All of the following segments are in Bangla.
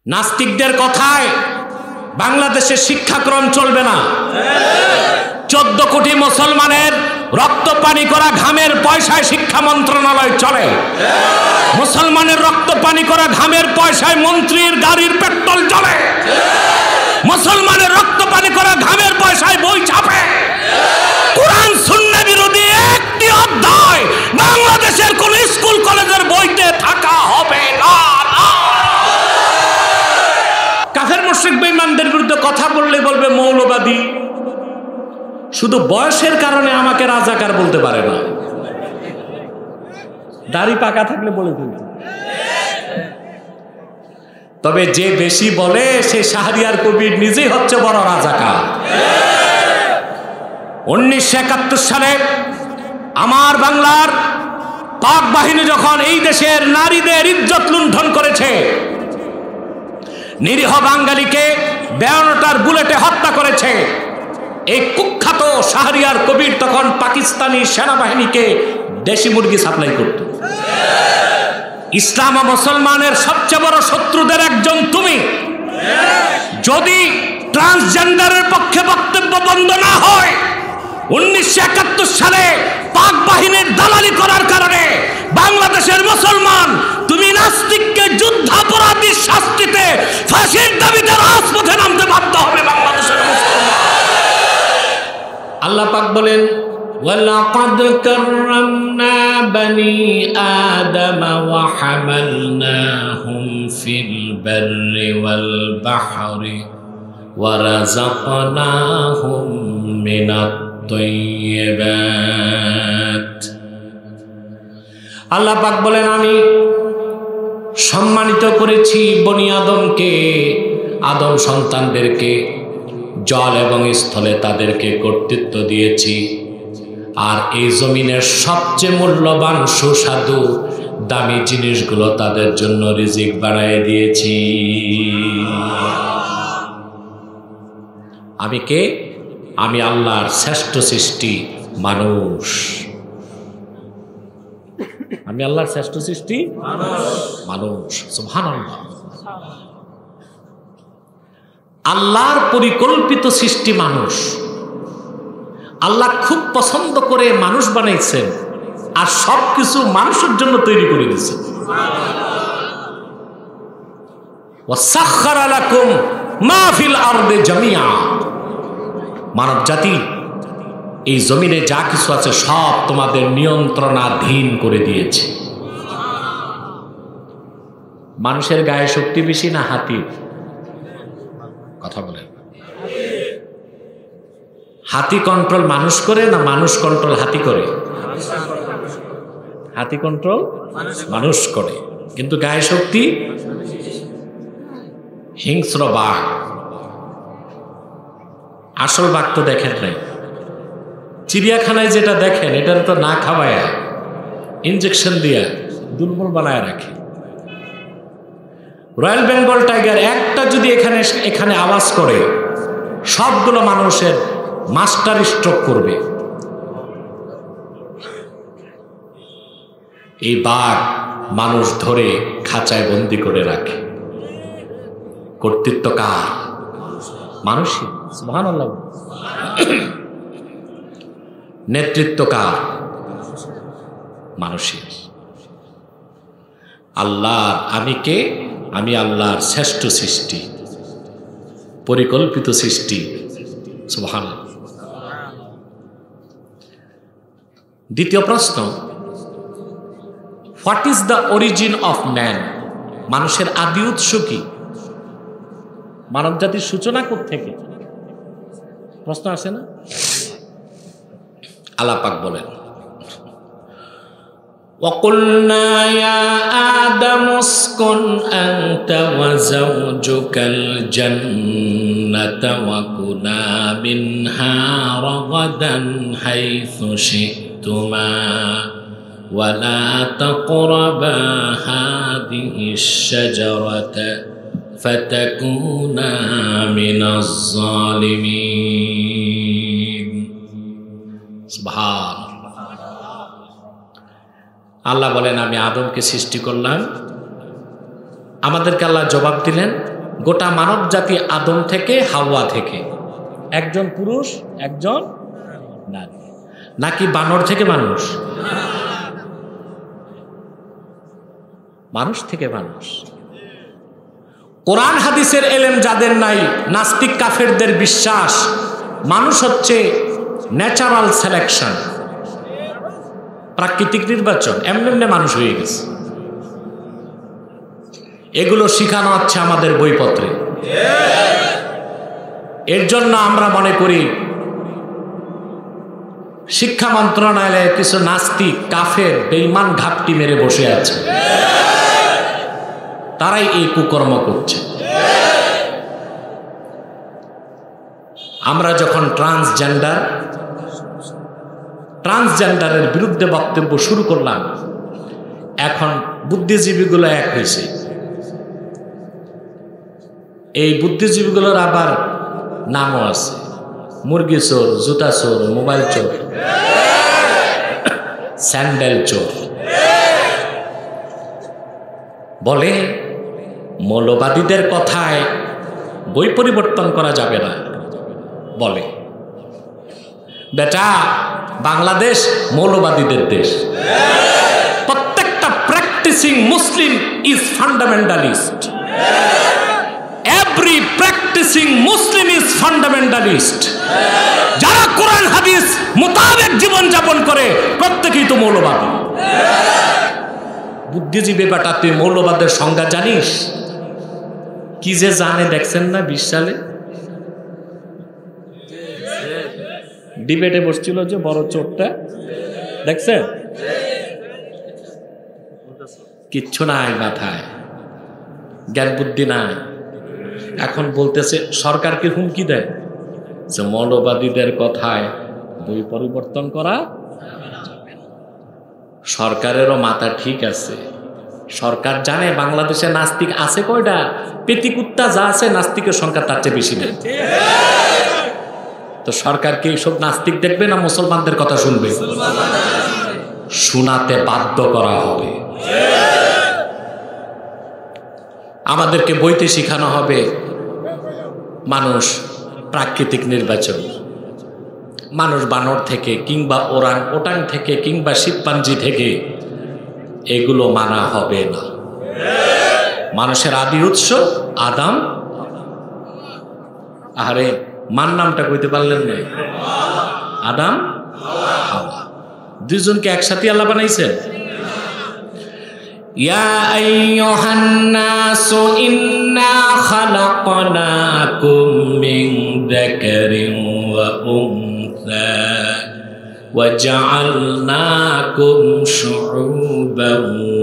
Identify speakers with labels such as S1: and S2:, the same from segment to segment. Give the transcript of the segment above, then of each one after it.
S1: নাস্তিকদের কথায় বাংলাদেশের শিক্ষাক্রম চলবে না। 14 কোটি মুসলমানের রক্ত পানি করা ঘামের পয়সায় শিক্ষা মন্ত্রণালয় চলে। মুসলমানের রক্ত পানি করা ঘামের পয়সায় মন্ত্রীর গাড়ির পেট্রোল চলে। মুসলমানের রক্ত পানি করা ঘামের পয়সায় বই ছাপে। কোরআন সুন্নাহ বিরোধী একটি অধ্যায় বাংলাদেশের কোন স্কুল কলেজের বইতে থাকা হবে না। কাফের মুশরিক বেঈমানদের বিরুদ্ধে কথা বললে বলবে মৌলবাদী। শুধু বয়সের কারণে আমাকে রাজাকার বলতে পারে না। দাড়ি পাকা থাকলে বলে ফেলতে। তবে যে বেশি বলে সে শাহরিয়ার কবির নিজেই হচ্ছে বড় রাজাকার। 1971 সালে আমার বাংলার পাক বাহিনী যখন এই দেশের নারীদের ইজ্জত লুণ্ঠন করেছে, নিরীহ বাঙালিকে 52টার বুলেটে হত্যা করেছে, এই কুখ্যাত শাহরিয়ার কবির তখন পাকিস্তানি সেনাবাহিনীকে দেশি মুরগি সাপ্লাই করত। ইসলাম ও মুসলমানের সবচেয়ে বড় শত্রুদের একজন তুমি। যদি ট্রান্সজেন্ডারের পক্ষে বক্তব্য বন্ধ না হয়, 1971 সালে পাক বাহিনীর দালালি করার কারণে বাংলাদেশের মুসলমান, তুমি নাস্তিককে যুদ্ধাপরাধীর শাস্তিতে ফাঁসির দাবিতে রাজপথে নামতে বাধ্য হবে বাংলাদেশের মুসলমান। আল্লাহ পাক বলেন, ওয়ালাকাদ কাররামনা বনি আদম ওয়া হামালনাহুম ফিল বাররি ওয়াল বাহরি ওয়া রাযাকনাহুম মিনাত তাইয়্যিবাত। আল্লাহ পাক বলেন, আমি সম্মানিত করেছি বনি আদমকে, আদম সন্তানদেরকে, জল এবং স্থলে তাদেরকে কর্তৃত্ব দিয়েছি। আর এই জমিনের সবচেয়ে মূল্যবান সুস্বাদু দামি জিনিসগুলো তাদের জন্য রিজিক বাড়ায় দিয়েছি। আমি কে? আমি আল্লাহর শ্রেষ্ঠ সৃষ্টি মানুষ। আমি আল্লাহর শ্রেষ্ঠ সৃষ্টি মানুষ। সুবহানাল্লাহ। আল্লাহর পরিকল্পিত সৃষ্টি মানুষ। আল্লাহ খুব পছন্দ করে মানুষ বানাইছেন, আর সবকিছু মানুষের জন্য তৈরি করে দিয়েছেন। ওয়াসাখখারা লাকুম মা ফিল আরদি জামিআ। মানব জাতি, এই জমিনে যা কিছু আছে সব তোমাদের নিয়ন্ত্রণাধীন করে দিয়েছে। মানুষের গায়ে শক্তি বেশি না হাতির? কথা বলেন। হাতি কন্ট্রোল মানুষ করে না মানুষ কন্ট্রোল হাতি করে? হাতি কন্ট্রোল মানুষ করে, কিন্তু গায়ে শক্তি হিংস্র বাঘ। আসল বাঘ তো দেখেন নাই। চিড়িয়াখানায় যেটা দেখেন, এটার তো না খাওয়ায় ইনজেকশন দিয়া দুর্বল বানায় রাখে। রয়্যাল বেঙ্গল টাইগার একটা যদি এখানে আওয়াজ করে, সবগুলো মানুষের মাস্টার স্ট্রোক করবে। এই বাঘ মানুষ ধরে খাঁচায় বন্দি করে রাখে। কর্তৃত্ব কার? মানুষই। সুবহানাল্লাহ। নেতৃত্ব কার? মানুষের। আল্লাহর আমি কে? আমি আল্লাহর শ্রেষ্ঠ সৃষ্টি, পরিকল্পিত সৃষ্টি। সুবহানাল্লাহ। দ্বিতীয় প্রশ্ন, what is the origin of man? মানুষের আদি উৎস কি? মানব জাতির সূচনা কোত্থেকে? প্রশ্ন আসে না? আল্লাহ পাক বলেন, وَقُلْنَا يَا آدَمُ اسْكُنْ أَنْتَ وَزَوْجُكَ الْجَنَّةَ وَكُلَا مِنْهَا رَغَدًا حَيْثُ شِئْتُمَا وَلَا تَقْرَبَا هَذِهِ الشَّجَرَةَ فَتَكُونَا مِنَ الظَّالِمِينَ। সুবহান। আল্লাহ বলেন, আমি আদমকে সৃষ্টি করলাম। আমাদেরকে আল্লাহ জবাব দিলেন, গোটা মানব জাতি আদম থেকে হাওয়া থেকে, একজন পুরুষ একজন নারী, নাকি বানর থেকে মানুষ? মানুষ থেকে মানুষ। কোরআন হাদিসের এলেম যাদের নাই, নাস্তিক কাফেরদের বিশ্বাস মানুষ হচ্ছে ন্যাচারাল সিলেকশন, প্রাকৃতিক নির্বাচন, এমনি এমনি মানুষ হয়ে গেছে। এগুলো শিখানো হচ্ছে আমাদের বইপত্রে। এর জন্য আমরা মনে করি শিক্ষা মন্ত্রণালয়ে কিছু নাস্তিক কাফের বেঈমান ঘাপটি মেরে বসে আছে, তারাই এই কুকর্ম করছে। আমরা যখন ট্রান্সজেন্ডারের বিরুদ্ধে বক্তব্য শুরু করলাম, এখন বুদ্ধিজীবীগুলো এক হয়েছে। এই বুদ্ধিজীবীগুলোর আবার নামও আছে, মুরগি চোর, জুতা চোর, মোবাইল চোর, স্যান্ডেল চোর। বলে মৌলবাদীদের কথায় বই পরিবর্তন করা যাবে না। বলে বেটা, বাংলাদেশ মৌলবাদীদের দেশ, প্রত্যেকটা practising Muslim is fundamentalist, every practising Muslim is fundamentalist. যারা কোরআন হাদিস মোতাবেক জীবনযাপন করে প্রত্যেকেই তো মৌলবাদী। বুদ্ধিজীবী বেটা, তুই মৌলবাদের সংজ্ঞা জানিস? কি যে জানে দেখছেন না 20 সালে ডিবেটে বসছিল যে বড় চোরটা, দেখছেন? কিচ্ছু নাই মাথায়, জ্ঞান বুদ্ধি নাই। এখন বলতেছে সরকারকে হুমকি দেয় যে মৌলবাদীদের কথায় বই পরিবর্তন করা। সরকারেরও মাথা ঠিক আছে, সরকার জানে বাংলাদেশে নাস্তিক আছে কয়টা, পেটিকুত্তা যা আছে নাস্তিকের সংখ্যা তার চেয়ে বেশি নেই। তো সরকারকে এইসব নাস্তিক দেখবে না মুসলমানদের কথা শুনবে? শোনাতে বাধ্য করা হবে। আমাদেরকে বইতে শেখানো হবে মানুষ প্রাকৃতিক নির্বাচন, মানুষ বানর থেকে কিংবা ওরাং ওটাং থেকে কিংবা শিবপাঞ্জি থেকে, এগুলো মানা হবে না। মানুষের আদি উৎস আদম। আরে মান নামটা কইতে পারলেন না? আদম হাওয়া, দুইজনকে একসাথে আল্লাহ বানাইছেন। ইয়া আইয়ুহান নাসু ইন্না খালাকনাকুম মিন যাকারিন ওয়া উনসা وجعلناكم شعوبا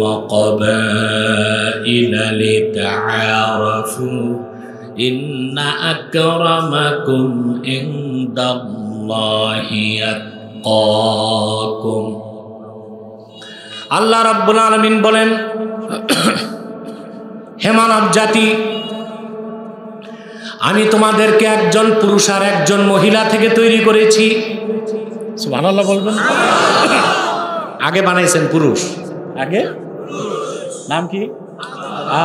S1: وقبائل لتعارفوا إن أكرمكم عند الله أتقاكم। আল্লাহ রাব্বুল আলামিন বলেন, হে মানব জাতি, আমি তোমাদেরকে একজন পুরুষ আর একজন মহিলা থেকে তৈরি করেছি। সুবহানাল্লাহ বলবেন। আগে বানাইছেন পুরুষ, আগে নাম কি?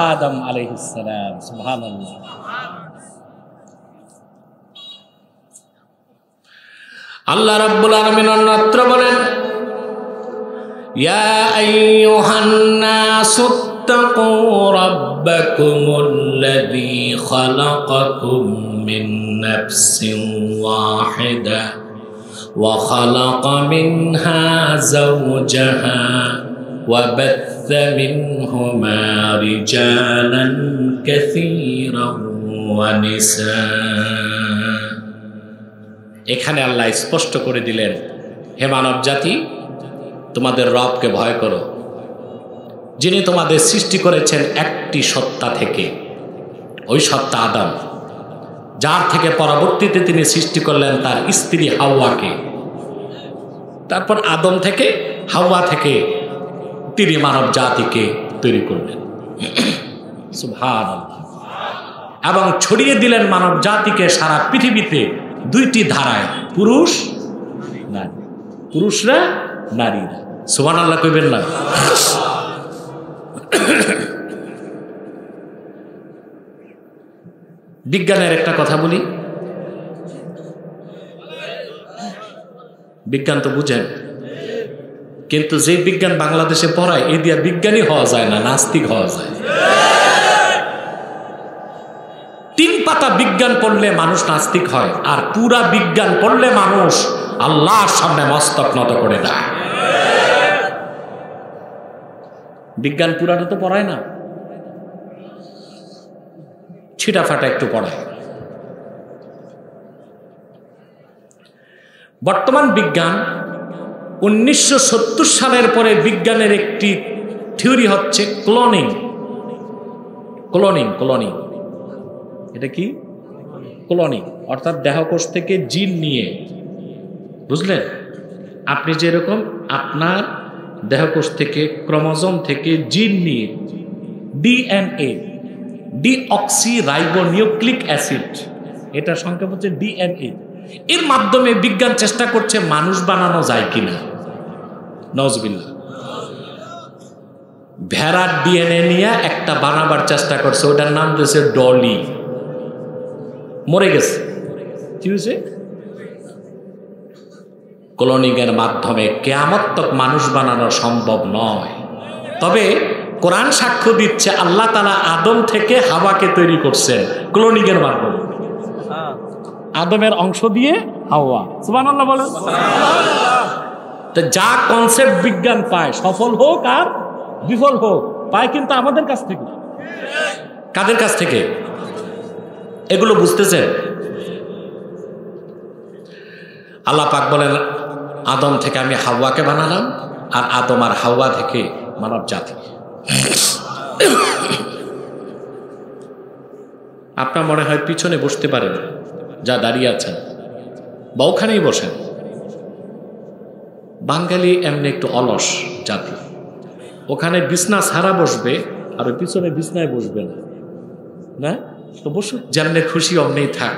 S1: আদম আলাইহিস সালাম। সুবহানাল্লাহ। আল্লাহ রাব্বুল আলামিন অন্যত্র বলেন, ইয়া আইয়ুহান নাসু ইত্তাকু রাব্বাকুমুল্লাযী খালাকাকুম মিন নাফসিন ওয়াহিদা وخلق منها زوجها وبث منهما رجالا كثيرا ونساء। এখানে আল্লাহ স্পষ্ট করে দিলেন, হে মানব জাতি, তোমাদের রবকে ভয় করো, যিনি তোমাদের সৃষ্টি করেছেন একটি সত্তা থেকে, ওই সত্তা আদম, যার থেকে পরবর্তীতে তিনি সৃষ্টি করলেন তার স্ত্রী হাওয়াকে। তারপর আদম থেকে হাওয়া থেকে তিনি মানব জাতিকে তৈরি করলেন। সুবহানাল্লাহ। এবং ছড়িয়ে দিলেন মানব জাতিকে সারা পৃথিবীতে দুইটি ধারায়, পুরুষ নারী, পুরুষরা নারীরা। সুবহানাল্লাহ কইবেন না? বিজ্ঞানের একটা কথা বলি, বিজ্ঞান তো বুঝেন, কিন্তু যে বিজ্ঞান বাংলাদেশে পড়ায় এ দিয়া বিজ্ঞানী হওয়া যায় না, নাস্তিক হওয়া যায়। 3 পাতা বিজ্ঞান পড়লে মানুষ নাস্তিক হয়, আর পুরা বিজ্ঞান পড়লে মানুষ আল্লাহর সামনে মস্তক নত করে দেয়। বিজ্ঞান পুরাটা তো পড়ায় না, ছিটাফাটা একটু পড়ায়। বর্তমান বিজ্ঞান 1970 সালের পরে বিজ্ঞানের একটি থিওরি হচ্ছে ক্লোনিং। ক্লোনিং ক্লোনিং এটা কি? ক্লোনিং অর্থাৎ দেহকোষ থেকে জিন নিয়ে, বুঝলেন? আপনি যেরকম আপনার দেহকোষ থেকে ক্রোমোজোম থেকে জিন নিয়ে ডিএনএ, ডিঅক্সি রাইবোনিউক্লিক অ্যাসিড, এটা সংক্ষেপ হচ্ছে ডিএনএ, এর মাধ্যমে বিজ্ঞান চেষ্টা করছে মানুষ বানানো যায় কিনা। নওয়াজবিল্লাহ। ভেড়ার ডিএনএ নিয়ে একটা বানাবার চেষ্টা করছে, ওটার নাম দিয়েছে ডলি। মরে গেছে। কি হয়েছে? ক্লোনিং এর মাধ্যমে কিয়ামত তক মানুষ বানানো সম্ভব নয়। তবে কোরআন সাক্ষ্য দিচ্ছে আল্লাহ তাআলা আদম থেকে হাওয়াকে তৈরি করছেন ক্লোনিং এর মাধ্যমে। আদমের অংশ দিয়ে হাওয়া। সুবহানাল্লাহ বলেন। তো যা কনসেপ্ট বিজ্ঞান পায়, সফল হোক আর বিফল হোক, পায় কিন্তু আমাদের কাছ থেকে। কাদের কাছ থেকে? এগুলো বুঝতেছেন? আল্লাহ পাক বলেন আদম থেকে আমি হাওয়াকে বানালাম, আর আদম আর হাওয়া থেকে মানব জাতি। আপনার মনে হয় পিছনে বসতে পারেন, যা দাঁড়িয়ে আছেন বা ওখানেই বসেন। বাঙালি এমনি একটু অলস জাতি, ওখানে বিছনা ছাড়া বসবে আর ওই পিছনে বিছনায় বসবে না, না? তো বসুন, যেমনি খুশি অমনি থাক।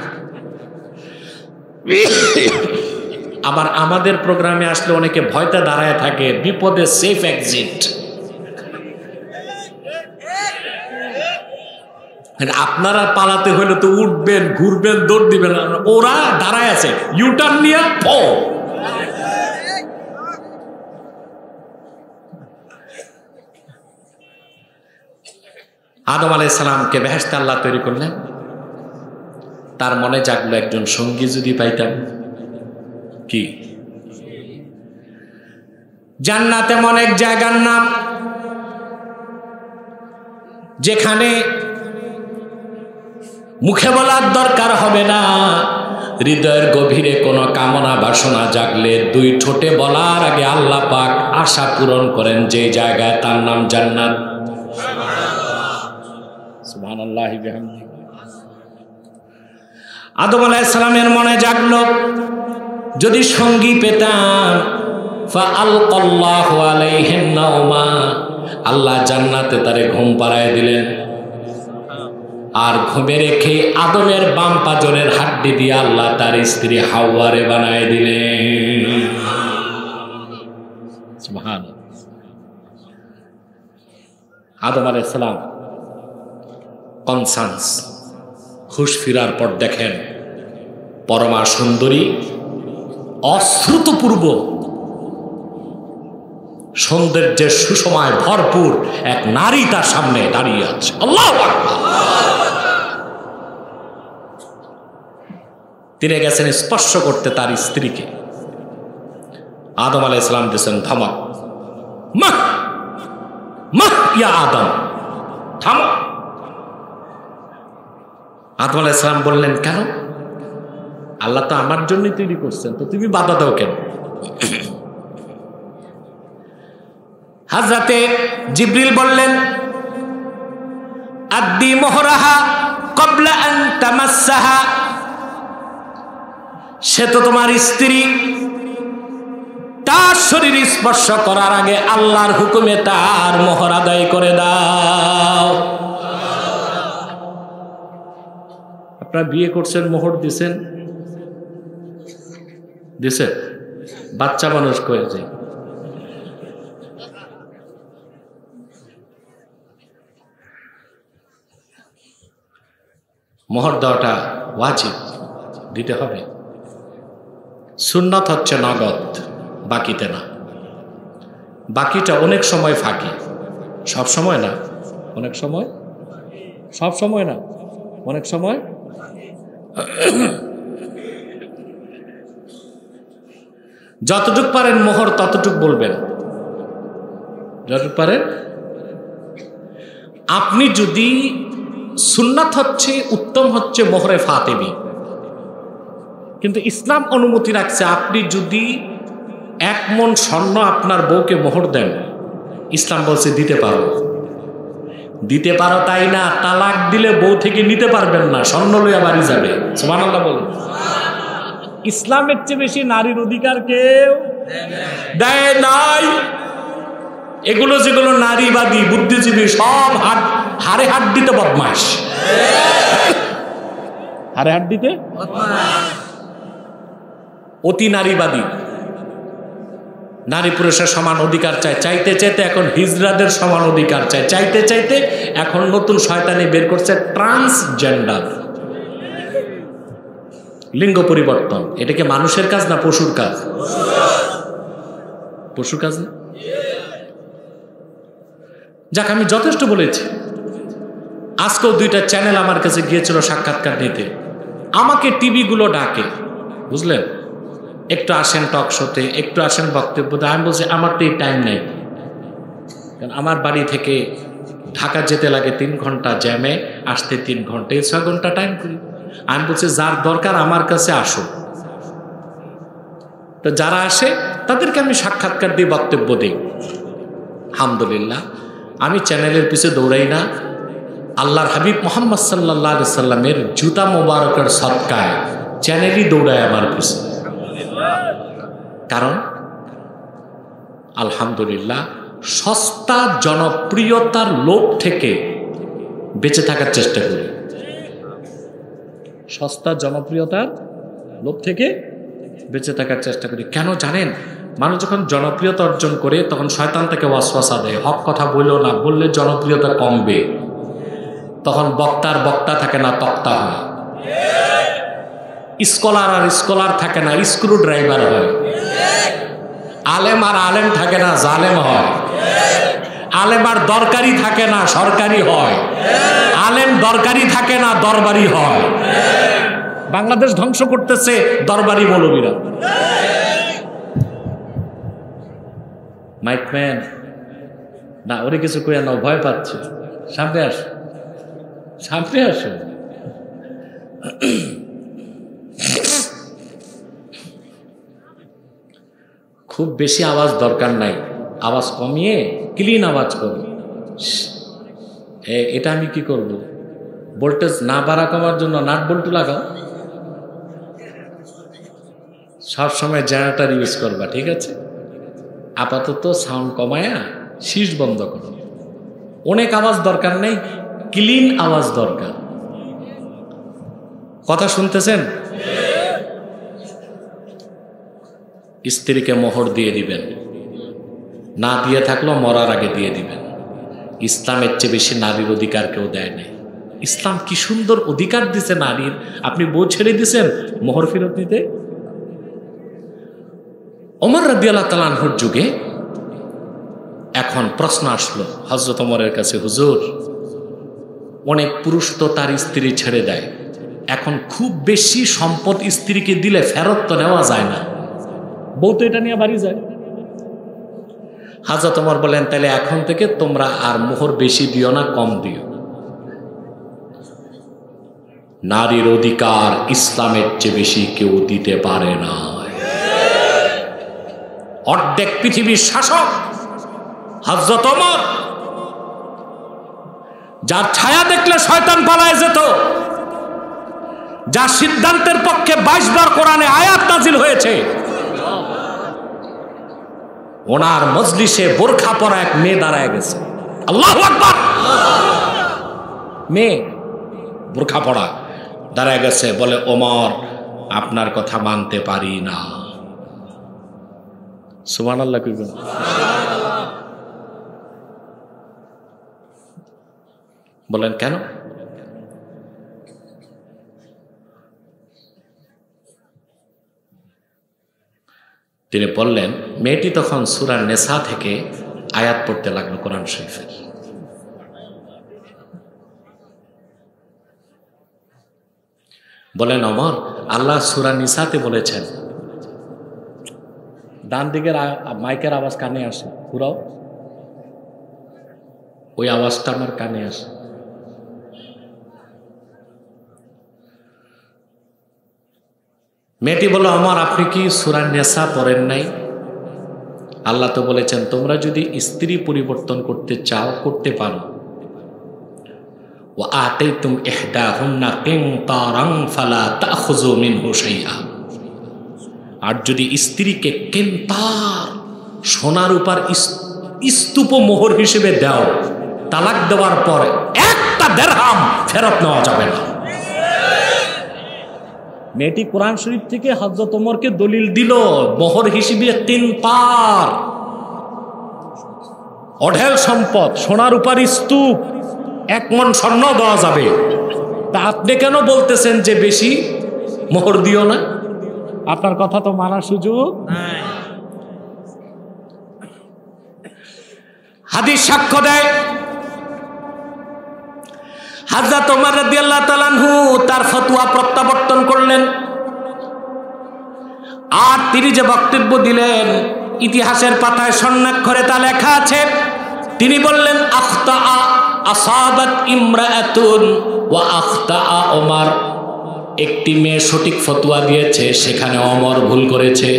S1: আবার আমাদের প্রোগ্রামে আসলে অনেকে ভয়তে দাঁড়ায় থাকে, বিপদে সেফ এক্সিট। আপনারা পালাতে হলে তো উঠবেন, ঘুরবেন, দৌড় দিবেন, ওরা দাঁড়ায় আছে ইউটার্ন নিয়ে। আদম আলাইহিস সালামকে বেহেশতে আল্লাহ তৈরি করলেন, তার মনে জাগলো একজন সঙ্গী যদি পাইতাম। কি? জান্নাতে এমন এক জায়গার নাম যেখানে মুখে বলার দরকার হবে না, হৃদয়ের গভীরে কোনো কামনা বাসনা জাগলে 2 ঠোঁটে বলার আগে আল্লাহ পাক আশা পূরণ করেন যে জায়গায়, তার নাম জান্নাত। সুবহানাল্লাহি বিহামদিহি। আদম আলাইহিস সালামের মনে জাগলো যদি সঙ্গী পেতাম, ফাআলকাল্লাহু আলাইহিন নাওমা, আল্লাহ জান্নাতে তারে ঘুম পাড়ায় দিলেন, আর ঘুমে রেখে আদমের বাম পাজরের হাড্ডি দিয়ে আল্লাহ তার স্ত্রী হাওয়ারে বানায় দিলেন। সুবহানাল্লাহ। আদম আলাইহিস সালাম কনসান্স, হুশ ফিরার পর দেখেন পরমা সুন্দরী, অশ্রুতপূর্ব সৌন্দর্যের সুষমায় ভরপুর এক নারী তার সামনে দাঁড়িয়ে আছে। আল্লাহু আকবার। তিনি গেছেন স্পর্শ করতে তার স্ত্রীকে। আদম আলাইহিস সালাম দিয়েছেন ধমক, মা মা ইয়া আদম, থামো। আদম আলাইহিস সালাম বললেন, কেন? আল্লাহ তো আমার জন্যই তৈরি করছেন, তো তুমি বাধা দাও কেন? হযরতে জিবরিল বললেন, আদ্দি মোহরাহা ক্বাবলা আন তামাসসাহা, সে তো তোমার স্ত্রী, তার শরীর স্পর্শ করার আগে আল্লাহর হুকুমে তার মোহর আদায় করে দাও। আপনারা বিয়ে করছেন, মোহর দিছেন, দিছেন, বাচ্চা মানুষ করেছে, মোহর দেওয়াটা ওয়াজিব, দিতে হবে। সুন্নাত হচ্ছে নগদ, বাকিতে না। বাকিটা অনেক সময় ফাঁকি, সব সময় না, অনেক সময়, সব সময় না, অনেক সময়। যতটুক পারেন মোহর ততটুক বলবেন, যতটুক পারেন। আপনি যদি সুন্নাত হচ্ছে, উত্তম হচ্ছে মোহরে ফাতেমি, কিন্তু ইসলাম অনুমতি রাখছে আপনি যদি 1 মণ স্বর্ণ আপনার বউকে মোহর দেন, ইসলাম বলছে দিতে পারো। দিতে পারো তাই না, তালাক দিলে বউ থেকে নিতে পারবেন না, স্বর্ণ লইয়া বাড়ি যাবে। সুবহানাল্লাহ বলুন। ইসলামের চেয়ে বেশি নারীর অধিকার কেউ দেয় নাই। এগুলো যেগুলো নারীবাদী বুদ্ধিজীবী সব হাড়ে হাত দিতে বদমাশ, হাড়ে হাত দিতে অতি নারীবাদী। নারী পুরুষের সমান অধিকার চায়, চাইতে চাইতে এখন হিজড়াদের সমান অধিকার চায়, চাইতে চাইতে এখন নতুন শয়তানি বের করছে ট্রান্সজেন্ডার, লিঙ্গ পরিবর্তন। এটা কি মানুষের কাজ না পশুর কাজ? পশুর কাজ না? যাক, আমি যথেষ্ট বলেছি। আজকেও 2টা চ্যানেল আমার কাছে গিয়েছিল সাক্ষাৎকার নিতে, আমাকে টিভিগুলো ডাকে, বুঝলেন, একটু আসেন টক শোতে, একটু আসেন বক্তব্য। আমি বলছি আমার তো এই টাইম নেই, কারণ আমার বাড়ি থেকে ঢাকা যেতে লাগে 3 ঘন্টা, জ্যামে আসতে 3 ঘন্টা, এই 6 ঘন্টা টাইম করি। আমি বলছি যার দরকার আমার কাছে আসো। তো যারা আসে তাদেরকে আমি সাক্ষাৎকার দিয়ে বক্তব্য দিই। আলহামদুলিল্লাহ, আমি চ্যানেলের পিছনে দৌড়াই না। আল্লাহর হাবিব মুহাম্মদ সাল্লাল্লাহু আলাইহি সাল্লামের জুতা মোবারকের সদকায় চ্যানেলই দৌড়ায় আমার পিছনে। কারণ আলহামদুলিল্লাহ সস্তা জনপ্রিয়তার লোভ থেকে বেঁচে থাকার চেষ্টা করি। সস্তা জনপ্রিয়তার লোভ থেকে বেঁচে থাকার চেষ্টা করি। কেন জানেন? মানুষ যখন জনপ্রিয়তা অর্জন করে তখন শয়তান তাকে ওয়াসওয়াসা দেয়, হক কথা বললেও না, বললে জনপ্রিয়তা কমবে। তখন বক্তার বক্তা থাকে না, তক্তা হয়। স্কলার আর স্কলার থাকে না, স্ক্রু ড্রাইভার হয়। আলেম আর আলেম থাকে না, জালেম হয়। আলেম আর দরকারি থাকে না, সরকারি হয়। আলেম দরকারি থাকে না, দরবারি হয়। বাংলাদেশ ধ্বংস করতেছে দরবারি মৌলবীরা। মাইকম্যান না, ওরে কিছু কইয়া নাও, ভয় পাচ্ছে। সামনে আসো, সামনে আসো। খুব বেশি আওয়াজ দরকার নাই, আওয়াজ কমিয়ে ক্লিন আওয়াজ করো। এটা আমি কি করব? ভোল্টেজ না বাড়া কমার জন্য নাট বল্টু লাগাও, সবসময় জেনারেটর ইউজ করবা, ঠিক আছে? আপাতত সাউন্ড কমায়া শীষ বন্ধ করো। অনেক আওয়াজ দরকার নেই, ক্লিন আওয়াজ দরকার। কথা শুনতেছেন? স্ত্রীকে মোহর দিয়ে দিবেন, না দিয়ে থাকলেও মরার আগে দিয়ে দিবেন। ইসলামের চেয়ে বেশি নারীর অধিকার কেউ দেয় নাই। ইসলাম কি সুন্দর অধিকার দিছে নারীর। আপনি বউ ছেড়ে দিছেন মোহর ফেরত দিতে। ওমর রাদিয়াল্লাহু তাআলা আনহুর যুগে এখন প্রশ্ন আসলো হযরত ওমরের কাছে, হুজুর, অনেক পুরুষ তো তার স্ত্রী ছেড়ে দেয়, এখন খুব বেশি সম্পদ স্ত্রীকে দিলে ফেরত তো নেওয়া যায় না, বউ তো এটা নিয়ে বাড়ি যায়। হযরত ওমর বলেন, তাহলে এখন থেকে তোমরা আর মোহর বেশি দিও না, কম দিও। নারীর অধিকার ইসলামের চেয়ে বেশি কেউ দিতে পারে না। অর্ধেক পৃথিবীর শাসক হযরত ওমর, যার ছায়া দেখলে শয়তান পালায় যেত, যার সিদ্ধান্তের পক্ষে 22 বার কোরআনে আয়াত নাজিল হয়েছে, ওনার মজলিসে বোরখা পরা এক মেয়ে দাঁড়ায় গেছে। আল্লাহু আকবার! মেয়ে বোরখা পরা দাঁড়ায় গেছে, বলে, ওমর, আপনার কথা মানতে পারি না। সুবহানাল্লাহ কইবেন। বলেন কেন? তিনি বললেন, মেয়েটি তখন সূরা নেসা থেকে আয়াত পড়তে লাগলো কোরআন শরীফের। বলেন, ওমর, আল্লাহ সূরা নিসাতে বলেছেন, ডান দিকের মাইকের আওয়াজ কানে আসে, পুরাও ওই আওয়াজটা আমার কানে আসে। মেয়েটি বলল, ওমর, আপনি কি সূরা নেসা পড়েন নাই? আল্লাহ তো বলেছেন, তোমরা যদি স্ত্রী পরিবর্তন করতে চাও করতে পারো। وآتيتم إحداهن قنطارا فلا تأخذوا منه شيئا। আর যদি স্ত্রীকে কিন্তার সোনার উপর স্তূপ মোহর হিসেবে দাও, তালাক দেওয়ার পর একটা দিরহাম ফেরত নেওয়া যাবে না। মেয়েটি কোরআন শরীফ থেকে হযরত ওমরকে দলিল দিল, মোহর হিসেবে কিন্তার, অঢেল সম্পদ, সোনার উপর স্তূপ, 1 মণ স্বর্ণ দেওয়া যাবে। তা আপনি কেন বলতেছেন যে বেশি মোহর দিও না? আপনার কথা তো মানার সুযোগ নাই। হাদিস সাক্ষ্য দেয়, হযরত ওমর রাদিয়াল্লাহু তাআলা আনহু তার ফতোয়া প্রত্যাবর্তন করলেন। আর তিনি যে বক্তব্য দিলেন, ইতিহাসের পাতায় স্বর্ণাক্ষরে তা লেখা আছে। তিনি বললেন, আখতা আসাবাত ইমরাআতুন ওয়া আখতা ওমর। একটি মেয়ে সঠিক ফতোয়া দিয়েছে, সেখানে ওমর ভুল করেছে।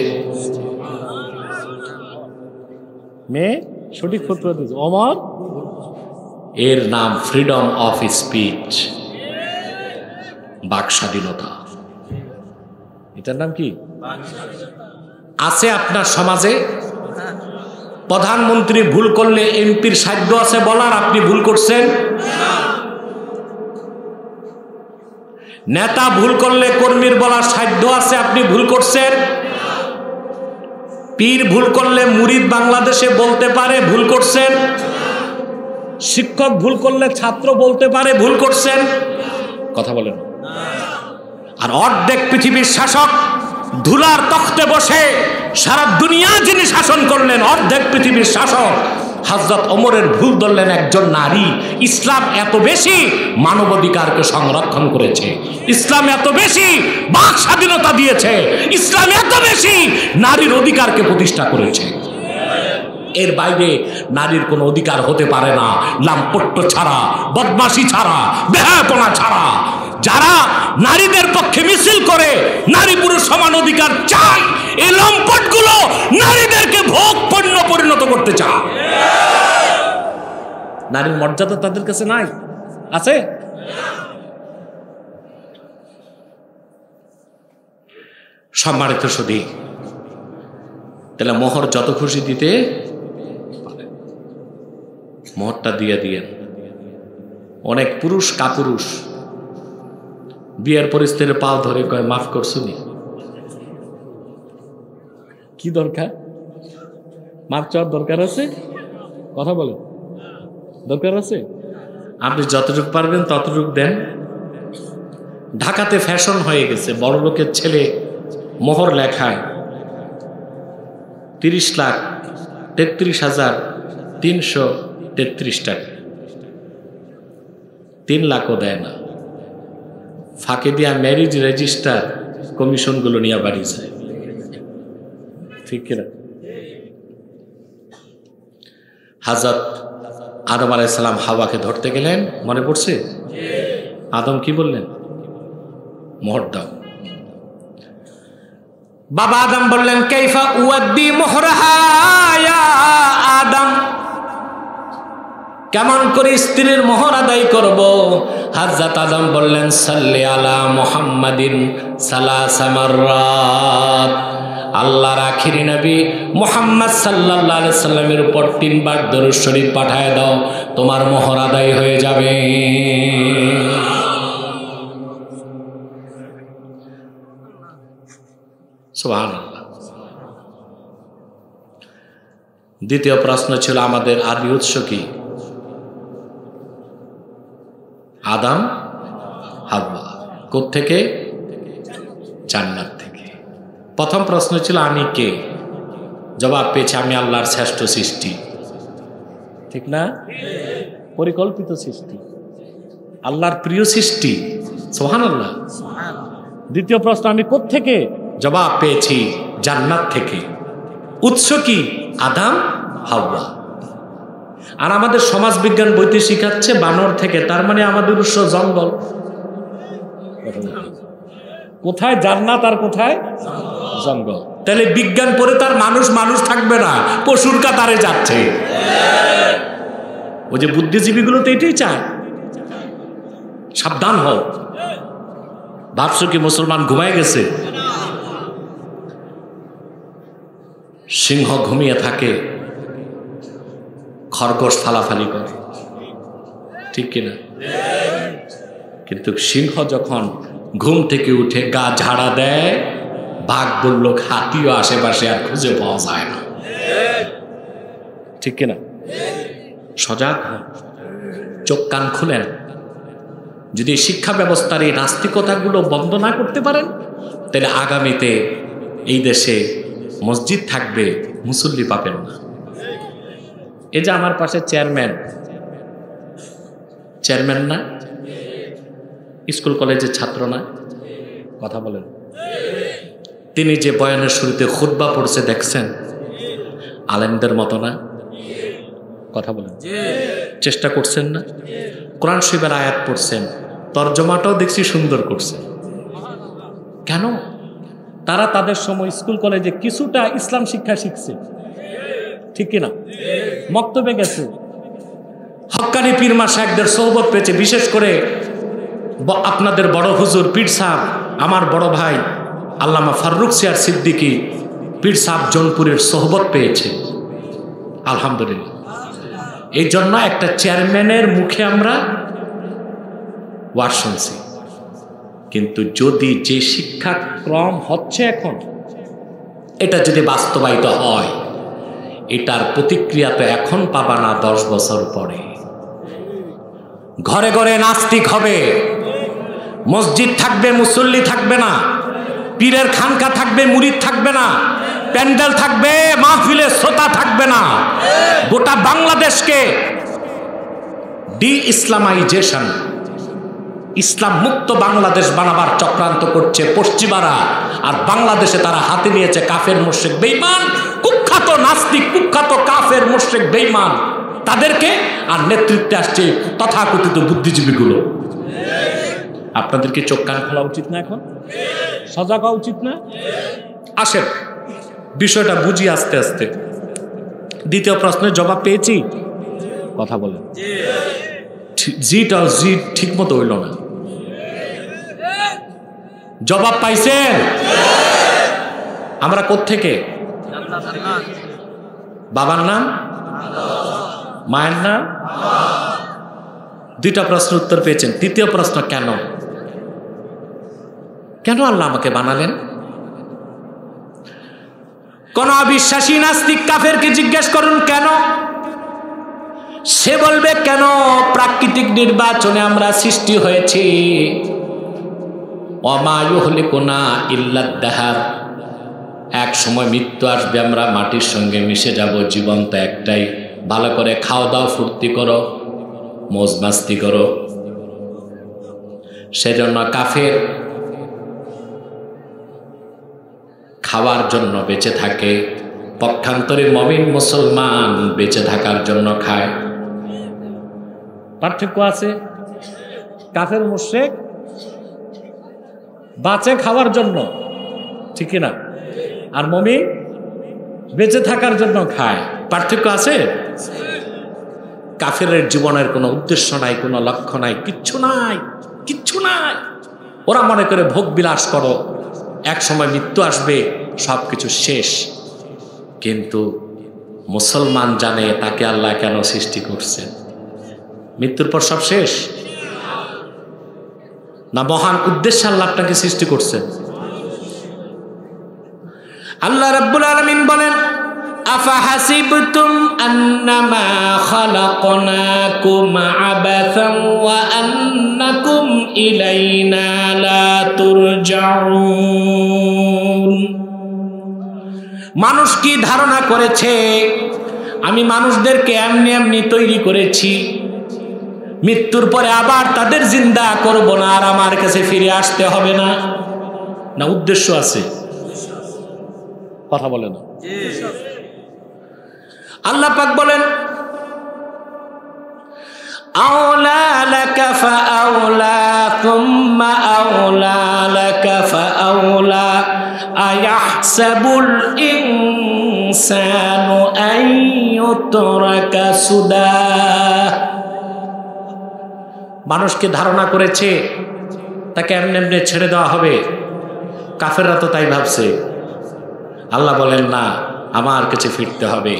S1: মেয়ে সঠিক ফতোয়া দিয়েছে, ওমর। এর নাম ফ্রিডম অফ স্পিচ, বাক স্বাধীনতা। এটার নাম কি আছে আপনার সমাজে? প্রধানমন্ত্রী ভুল করলে এমপির সাধ্য আছে বলার আপনি ভুল করছেন? নেতা ভুল করলে কর্মীর বলার সাধ্য আছে, আপনি ভুল করছেন? পীর ভুল করলে মুরিদ বাংলাদেশে বলতে পারে ভুল করছেন? শিক্ষক ভুল করলে ছাত্র বলতে পারে ভুল করছেন? কথা বলেন। আর অর্ধেক পৃথিবীর শাসক ধুলার তখ্তে বসে সারা দুনিয়া যিনি শাসন করলেন, অর্ধেক পৃথিবীর শাসক হযরত ওমরের ভুল ধরলেন একজন নারী। ইসলাম এত বেশি মানবাধিকারকে সংরক্ষণ করেছে, ইসলাম এত বেশি বাক স্বাধীনতা দিয়েছে, ইসলাম এত বেশি নারীর অধিকারকে প্রতিষ্ঠা করেছে। এর বাইরে নারীর কোনো অধিকার হতে পারে না, লাম্পট্য ছাড়া, বদমাশি ছাড়া, বেহায়াপনা ছাড়া। যারা নারীদের পক্ষে মিছিল করে নারী পুরুষ সমান অধিকার চায়, এই লম্পটগুলো নারীদেরকে ভোগ পণ্য পরিণত করতে চায়। নারীর মর্যাদা তাদের কাছে নাই, আছে? সম্মানিত সুধী, তাহলে মোহর যত খুশি দিতে মোহরটা দিয়ে দিয়েন। অনেক পুরুষ কাপুরুষ বিয়ের পরিস্থিতির পাও ধরে কয়, মাফ করছুনি। কি দরকার? মাফ চাওয়ার দরকার আছে? কথা বলে, দরকার আছে? আপনি যতটুকু পারবেন ততটুকু দেন। ঢাকাতে ফ্যাশন হয়ে গেছে, বড় লোকের ছেলে মোহর লেখায় 30,33,333 টাকা, 3 লাখও দেয় না। ফাঁকে দিয়া ম্যারিজ রেজিস্টার কমিশনগুলো নিয়ে বাড়ি যায়, ঠিক কিনা? হযরত আদম আলাইহিস সালাম হাওয়াকে ধরতে গেলেন, মনে পড়ছে? আদম কি বললেন? মোহর দাও। বাবা আদম বললেন, কাইফা উয়াদ্দি মোহরাহা ইয়া আদম, কেমন করে স্ত্রীর মোহর আদায় করব? হযরত আদম বললেন, সাল্লি আলা মুহাম্মাদিন সালাসা মাররাত। আল্লাহর আখিরি নবী মুহাম্মদ সাল্লাল্লাহু আলাইহি সাল্লামের উপর 3 বার দরুদ শরীফ পাঠায় দাও, তোমার মোহর আদায় হয়ে যাবে। সুবহানাল্লাহ। দ্বিতীয় প্রশ্ন ছিল, আমাদের আদি উৎস কি? আদম হাওয়া। কোত্থেকে? জান্নাত থেকে। প্রথম প্রশ্ন ছিল, আমি কে? জবাব পেয়েছে আমি আল্লাহর শ্রেষ্ঠ সৃষ্টি। ঠিক না? পরিকল্পিত সৃষ্টি, আল্লাহর প্রিয় সৃষ্টি। সুবহানাল্লাহ। দ্বিতীয় প্রশ্ন, আমি কোত্থেকে? জবাব পেয়েছি জান্নাত থেকে। উৎস কি? আদম হাওয়া। আর আমাদের সমাজ বিজ্ঞান বইতে শিখাচ্ছে বানর থেকে, তার মানে আমাদের উৎস জঙ্গল। কোথায় জান্নাত আর কোথায় জঙ্গল? তাহলে বিজ্ঞান পড়ে তার মানুষ থাকবে না, পশুর কাতারে যাচ্ছে। ওই যে বুদ্ধিজীবীগুলো তো এটাই চায়। সাবধান হও। ভাবছো কি মুসলমান ঘুমায় গেছে? সিংহ ঘুমিয়ে থাকে, খরগোশ ফালাফালি করে, ঠিক কিনা? কিন্তু সিংহ যখন ঘুম থেকে উঠে গা ঝাড়া দেয়, বাঘ বলল হাতিও আশেপাশে আর খুঁজে পাওয়া যায় না, ঠিক কিনা? সজাগ হন, চোখ কান খুলেন। যদি শিক্ষা ব্যবস্থার এই নাস্তিকতাগুলো বন্ধ না করতে পারেন, তাহলে আগামীতে এই দেশে মসজিদ থাকবে, মুসল্লি পাবেন না। এই যে আমার পাশে চেয়ারম্যান না, স্কুল কলেজের ছাত্র না? কথা বলেন। তিনি যে বয়ানের শুরুতে খুতবা পড়ছে দেখছেন, আলেমদের মতো না? কথা বলেন। চেষ্টা করছেন না? কোরআন শরীফের আয়াত পড়ছেন, তরজমাটাও দেখছি সুন্দর করছে। কেন? তারা তাদের সময় স্কুল কলেজে কিছুটা ইসলাম শিক্ষা শিখছে, ঠিক কিনা? মক্তবে গেছে, হক্কানি পীর মাশায়েখদের সোহবত পেয়েছে। বিশেষ করে আপনাদের বড় হুজুর পীর সাহেব, আমার বড় ভাই আল্লামা ফারুক সিয়ার সিদ্দিকী পীর সাহেব জৌনপুরের সোহবত পেয়েছে, আলহামদুলিল্লাহ। এই জন্য একটা চেয়ারম্যানের মুখে আমরা ওয়াজ শুনছি। কিন্তু যদি যে শিক্ষাক্রম হচ্ছে এখন, এটা যদি বাস্তবায়িত হয়, এটার প্রতিক্রিয়া তো এখন পাবা না, 10 বছর পরে। ঘরে ঘরে নাস্তিক হবে, মসজিদ থাকবে, মুসল্লি থাকবে না, পীরের খানকা থাকবে, মুরিদ থাকবে না, প্যান্ডেল থাকবে, মাহফিলে শ্রোতা থাকবে না। গোটা বাংলাদেশকে ডি ইসলামাইজেশন, ইসলাম মুক্ত বাংলাদেশ বানাবার চক্রান্ত করছে পশ্চিমারা। আর বাংলাদেশে তারা হাতে নিয়েছে কাফের মুশরিক বেঈমান, কুখ্যাত নাস্তিক, কুখ্যাত কাফের মুশরিক বেঈমান তাদেরকে। আর নেতৃত্বে আসছে তথাকথিত বুদ্ধিজীবীগুলো। আপনাদেরকে চোখ কান খোলা উচিত না? এখন সজাগ হওয়া উচিত না? আসেন বিষয়টা বুঝি আস্তে আস্তে। দ্বিতীয় প্রশ্নের জবাব পেয়েছি? কথা বলেন। জিটা জি ঠিক মতো হইল না। জবাব পাইছেন? আমরা কোত্থেকে? বাবার নাম, মায়ের নাম। দুইটা প্রশ্ন উত্তর পেয়েছেন। তৃতীয় প্রশ্ন, কেন? কেন আল্লাহ আমাকে বানালেন? কোন অবিশ্বাসী নাস্তিক কাফেরকে জিজ্ঞেস করুন কেন, সে বলবে কেন প্রাকৃতিক নির্বাচনে আমরা সৃষ্টি হয়েছি। ওমা ইউহলিকুনা ইল্লাদ দাহার, এক সময় মৃত্যু আসবে, আমরা মাটির সঙ্গে মিশে যাব। জীবন তো একটাই, ভালো করে খাও দাও, ফুর্তি করো, মৌজ মাস্তি করো। সেজন্য কাফের খাওয়ার জন্য বেঁচে থাকে, পক্ষান্তরে মুমিন মুসলমান বেঁচে থাকার জন্য খায়। পার্থক্য আছে। কাফের মুশরিক বাঁচে খাওয়ার জন্য, ঠিক না? আর মুমিন বেঁচে থাকার জন্য খায়। পার্থক্য আছে। কাফেরের জীবনের কোনো উদ্দেশ্য নাই, কোনো লক্ষ্য নাই, কিচ্ছু নাই, কিচ্ছু নাই। ওরা মনে করে ভোগ বিলাস করো, এক সময় মৃত্যু আসবে, সব কিছু শেষ। কিন্তু মুসলমান জানে তাকে আল্লাহ কেন সৃষ্টি করছেন। মৃত্যুর পর সব শেষ না, মহান উদ্দেশ্যে আল্লাহ আপনাকে সৃষ্টি করছেন। আল্লাহ রাব্বুল আলামিন বলেন, আফাহাসিবতুম আন্নামা খালাকনাকুম আবাসান ওয়া আন্নাকুম ইলাইনা লা তুরজাউন। মানুষ কি ধারণা করেছে আমি মানুষদেরকে এমনি এমনি তৈরি করেছি, মৃত্যুর পরে আবার তাদের জিন্দা করব না আর আমার কাছে ফিরে আসতে হবে না? না উদ্দেশ্য আছে? কথা বলে না। আল্লাহ পাক বলেন আওলা লাকা ফাআওলা থুম্মা আওলা লাকা ফাআওলা আয়াহসাবুল ইনসানু আন ইউতরাকা সুদা। মানুষকে ধারণা করেছে তাকে এমনি এমনি ছেড়ে দেওয়া হবে, কাফেররা তো তাই ভাবছে। আল্লাহ বলেন না, আমার কাছে ফিরতে হবে।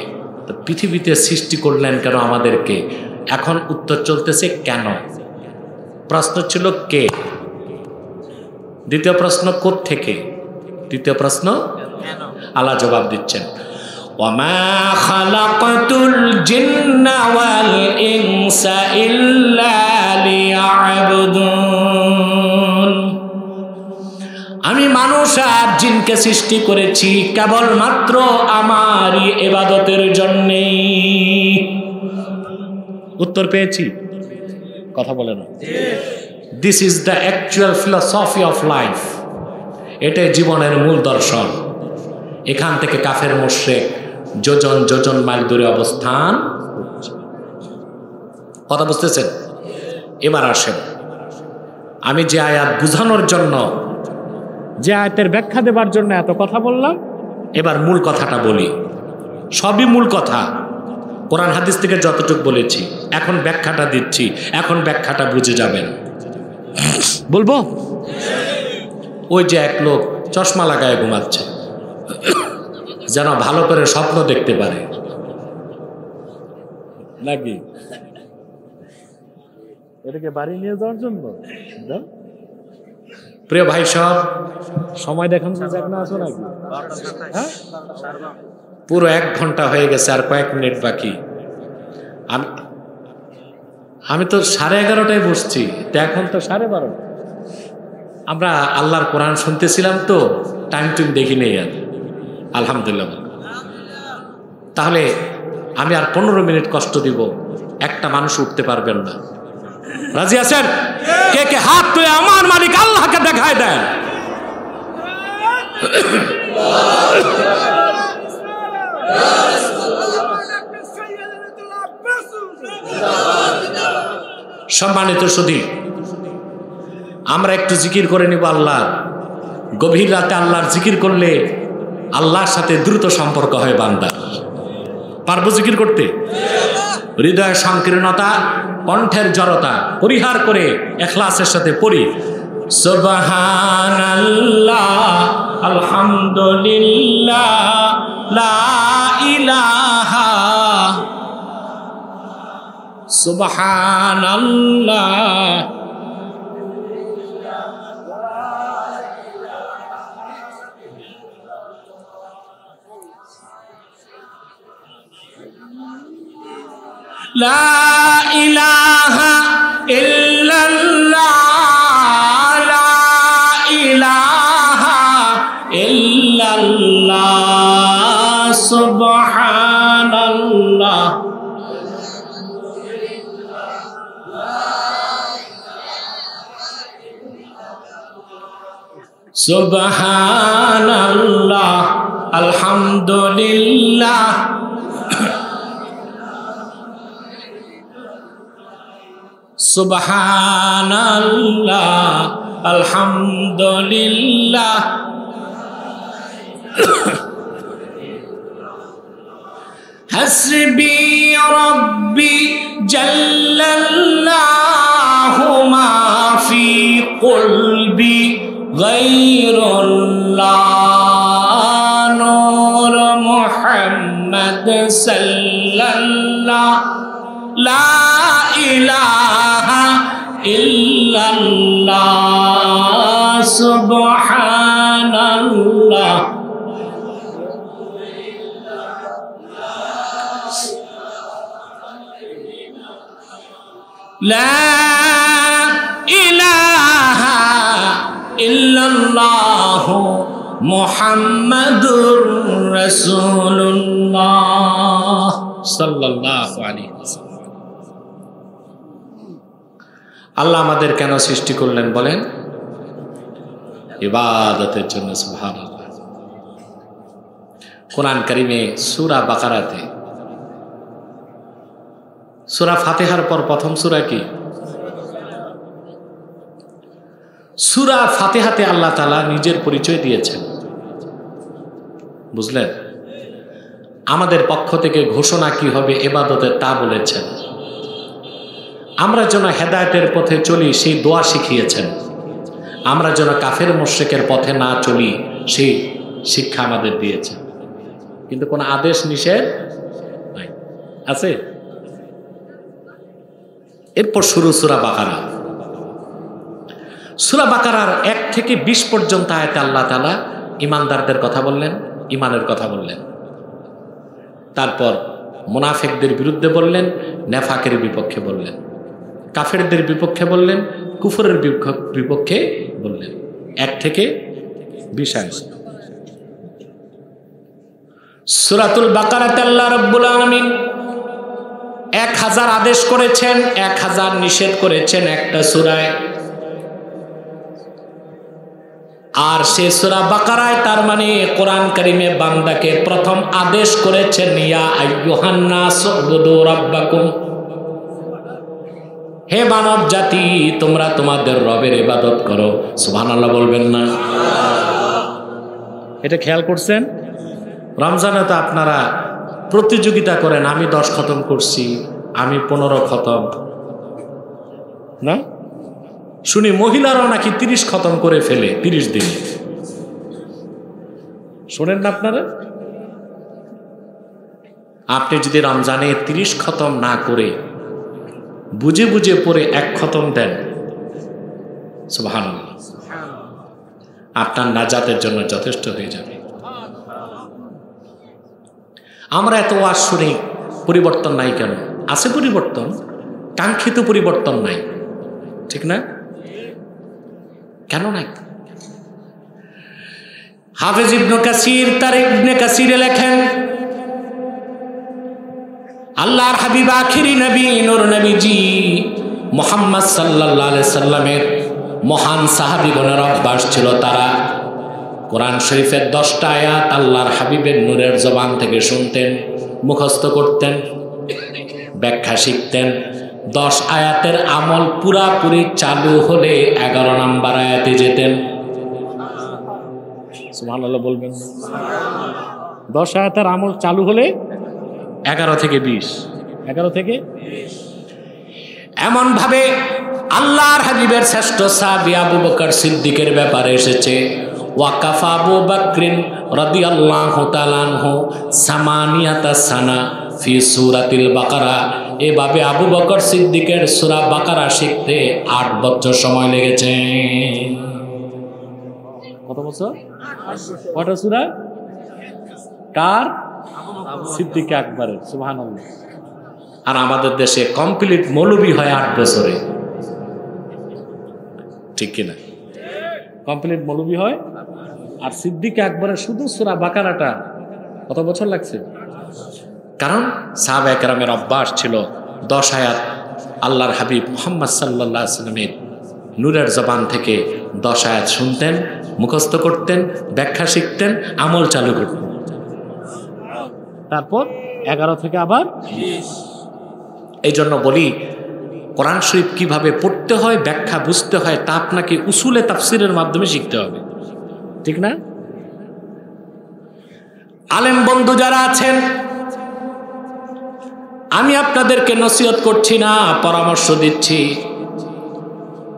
S1: তো পৃথিবীতে সৃষ্টি করলেন কেন আমাদেরকে? এখন উত্তর চলতেছে কেন। প্রশ্ন ছিল কে, দ্বিতীয় প্রশ্ন কোত্থেকে, তৃতীয় প্রশ্ন আল্লাহ জবাব দিচ্ছেন ওয়ামা খালাকাতুল জিন্না ওয়াল ইনসা ইল্লা লিয়াবুদুন। আমি মানুষ আর জিনকে সৃষ্টি করেছি কেবলমাত্র আমারই ইবাদতের জন্যে। উত্তর পেয়েছি? কথা বলে না। This is the actual philosophy of life. এটাই জীবনের মূল দর্শন। এখান থেকে কাফের মুশরিক যোজন যোজন মাইল দূরে অবস্থান। কথা বুঝতেছেন? এবার আসেন, আমি যে আয়াত বুঝানোর জন্য, যে আয়াতের ব্যাখ্যা দেবার জন্য এত কথা বললাম, এবার মূল কথাটা বলি। সবই মূল কথা, কোরআন হাদিস থেকে যতটুকু বলেছি। এখন ব্যাখ্যাটা দিচ্ছি, এখন ব্যাখ্যাটা বুঝে যাবেন। বলবো? ওই যে এক লোক চশমা লাগায় ঘুমাচ্ছে যেন ভালো করে স্বপ্ন দেখতে পারে, নাকি? এটাকে বাড়ি নিয়ে যাওয়ার জন্য। প্রিয় ভাই সব সময় দেখুন, না আছো নাকি? হ্যাঁ, পুরো 1 ঘন্টা হয়ে গেছে, আর কয়েক মিনিট বাকি। আমি তো 11:30টায় বসছি, এখন তো 12:30। আমরা আল্লাহর কোরআন শুনতেছিলাম তো টাইম দেখি নেই আর। আলহামদুলিল্লাহ। তাহলে আমি আর 15 মিনিট কষ্ট দিব, একটা মানুষ উঠতে পারবেন না। রাজি আছেন? কে কে হাত তুলে আমার মালিক আল্লাহকে দেখায় দেন। সম্মানিত সুধী, আমরা একটু জিকির করে নিব আল্লাহ। গভীর রাতে আল্লাহর জিকির করলে আল্লাহর সাথে দ্রুত সম্পর্ক হয় বান্দার। পারবো জিকির করতে? হৃদয়ের সংকীর্ণতা, কণ্ঠের জড়তা পরিহার করে ইখলাসের সাথে পড়ি সুবহানাল্লাহ আলহামদুলিল্লাহ লা ইলাহা সুবহানাল্লাহ লা ইলাহা ইল্লাল্লাহ লা ইলাহা ইল্লাল্লাহ সুবহানাল্লাহ সুবহানাল্লাহ আলহামদুলিল্লাহ সুবহানাল্লাহ আলহামদুলিল্লাহ হাসবি রাব্বি জাল্লাল্লাহু মা ফি কলবি গায়রুল্লাহ নূর মুহাম্মদ সাল্লাল্লাহ লা ইলাহা ইল্লাল্লাহ সুবহানাল্লাহ লা ইলাহা ইল্লাল্লাহ মুহাম্মাদুর রাসূলুল্লাহ সাল্লাল্লাহু আলাইহি ওয়াসাল্লাম। আল্লাহ আমাদের কেন সৃষ্টি করলেন বলেন? ইবাদতের জন্য। সুবহানাল্লাহ। কোরআন কারিমে সূরা বাকারাতে, সূরা ফাতিহার পর প্রথম সূরা কি? সূরা ফাতিহাতে আল্লাহ তাআলা নিজের পরিচয় দিয়েছেন, বুঝলেন? আমাদের পক্ষ থেকে ঘোষণা কি হবে ইবাদতের তা বলেছেন। আমরা যেন হেদায়েতের পথে চলি সেই দোয়া শিখিয়েছেন। আমরা যেন কাফের মুশরিকের পথে না চলি সেই শিক্ষা আমাদের দিয়েছেন। কিন্তু কোনো আদেশ নিষেধ নাই, আছে? এরপর শুরু সূরা বাকারা। সূরা বাকারার 1 থেকে 20 পর্যন্ত আয়াতে আল্লাহ তাআলা ঈমানদারদের কথা বললেন, ঈমানের কথা বললেন। তারপর মুনাফিকদের বিরুদ্ধে বললেন, নেফাকের বিপক্ষে বললেন, কাফেরদের বিপক্ষে বললেন, কুফরের বিপক্ষে বললেন। 1 থেকে 20 আয়াত। সূরাতুল বাকারাতে আল্লাহ রাব্বুল আলামিন 1000 আদেশ করেছেন, 1000 নিষেধ করেছেন একটা সূরায়। আর সে সূরা বাকারায়, তার মানে কোরআন কারিমে বান্দাকে প্রথম আদেশ করেছেন, ইয়া আইয়ুহান নাস উবুদু রাব্বাকুম, হে মানব জাতি তোমরা তোমাদের রবের ইবাদত করো। সুবহানাল্লাহ বলবেন না? এটা খেয়াল করছেন? রমজানে তো আপনারা প্রতিযোগিতা করেন, আমি 10 খতম করছি, আমি 15 খতম, না? শুনি মহিলারাও নাকি 30 খতম করে ফেলে 30 দিনে। শোনেন না আপনারা? আপনি যদি রমজানে 30 খতম না করে বুঝে বুঝে পড়ে 1 খতম দেন, সুবহানাল্লাহ, আপনার নাজাতের জন্য যথেষ্ট হয়ে যাবে। আমরা এত ওয়াজ শুনি, পরিবর্তন নাই কেন? আছে পরিবর্তন, কাঙ্ক্ষিত পরিবর্তন নাই, ঠিক না? কেন নাই? হাফেজ ইবনে কাসির তার ইবনে কাসিরে লেখেন, আল্লাহর হাবিব আখিরি নবী নূর নবীজি মুহাম্মদ সাল্লাল্লাহু আলাইহি সাল্লামের মহান সাহাবীগণের অভ্যাস ছিল, তারা কোরআন শরীফের 10টা আয়াত আল্লাহর হাবিবের নূরের জবান থেকে শুনতেন, মুখস্থ করতেন, ব্যাখ্যা শিখতেন। 10 আয়াতের আমল পুরাপুরি চালু হলে 11 নম্বর আয়াতে যেতেন। সুবহানাল্লাহ বলবেন? 10 আয়াতের আমল চালু হলে 11 থেকে 20, 11 থেকে 20। এমন ভাবে আল্লাহর হাবিবের শ্রেষ্ঠ সাহাবী আবু বকর সিদ্দিকের ব্যাপারে এসেছে, ওয়াকাফা আবু বকরিন রাদিয়াল্লাহু তাআলা আনহু সামানিয়াতা সানা ফি সূরাতিল বাকারা। এভাবে আবু বকর সিদ্দিকের সূরা বাকারা শিখতে 8 বছর সময় লেগেছে। কত বছর? 8 বছর। কত সূরা? কার? সিদ্দিক আকবরের। সুবহানাল্লাহ। আর আমাদের দেশে কমপ্লিট মৌলবী হয় 8 বছরে, ঠিক কিনা? কমপ্লিট মৌলবী হয়, আর সিদ্দিক আকবরের শুধু সূরা বাকারাটা কত বছর লাগছে? কারণ সাহাবায়ে কেরামের অভ্যাস ছিল 10 আয়াত আল্লাহর হাবিব মুহাম্মদ সাল্লাল্লাহু আলাইহি ওয়াসাল্লামের নূরের জবান থেকে 10 আয়াত শুনতেন, মুখস্থ করতেন, ব্যাখ্যা শিখতেন, আমল চালু করতেন। তারপর 11 থেকে আবার 20। এই জন্য বলি, কোরআন শরীফ কিভাবে পড়তে হয়, ব্যাখ্যা বুঝতে হয়, তা আপনাকে উসুলে তাফসিরের মাধ্যমে শিখতে হবে, ঠিক না? আলেম বন্ধু যারা আছেন, আমি আপনাদেরকে নসিহত করছি না, পরামর্শ দিচ্ছি।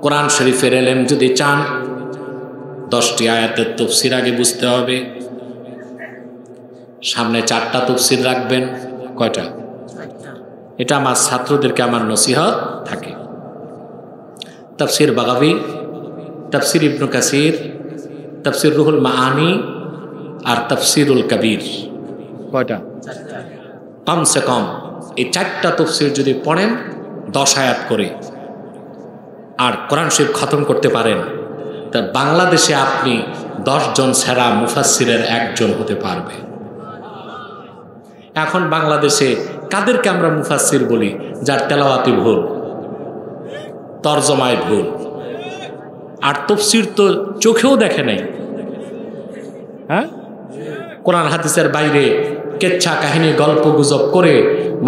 S1: কোরআন শরীফের ইলম যদি চান, 10টি আয়াতের তাফসীর আগে বুঝতে হবে। সামনে 4টা তাফসীর রাখবেন। কয়টা? এটা আমার ছাত্রদেরকে আমার নসিহত থাকে। তাফসীর বাগাবী, তাফসীর ইবনে কাসির, তাফসীর রুহুল মাআনি আর তাফসীরুল কবির। কয়টা? কমসে কম এই 4টা তাফসীর যদি পড়েন 10 আয়াত করে, আর কোরআন শরীফ খতম করতে পারেন, তা বাংলাদেশে আপনি 10 জন সেরা মুফাসসিরের একজন হতে পারবে। এখন বাংলাদেশে কাদেরকে আমরা মুফাসসির বলি? যার তেলাওয়াতে ভুল, তরজমায় ভুল, আর তাফসীর তো চোখেও দেখে নাই। হ্যাঁ, কোরআন হাদিসের বাইরে কেচ্ছা কাহিনী গল্প গুজব করে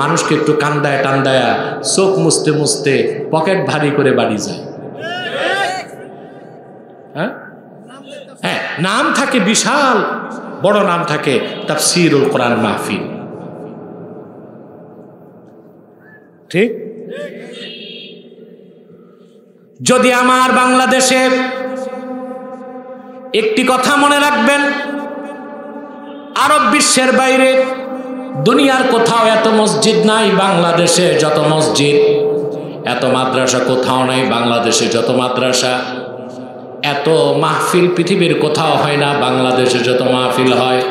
S1: মানুষকে একটু কান্দায় টান্দায়া চোখ মুছতে মুছতে পকেট ভারী করে বাড়ি যায়। হ্যাঁ হ্যাঁ, নাম থাকে, বিশাল বড় নাম থাকে, তাফসীরুল কোরআন মাহফিল। ঠিক? যদি আমার বাংলাদেশে একটি কথা মনে রাখবেন, আরব বিশ্বের বাইরে দুনিয়ার কোথাও এত মসজিদ নাই বাংলাদেশে যত মসজিদ, এত মাদ্রাসা কোথাও নাই বাংলাদেশে যত মাদ্রাসা, এত মাহফিল পৃথিবীর কোথাও হয় না বাংলাদেশে যত মাহফিল হয়।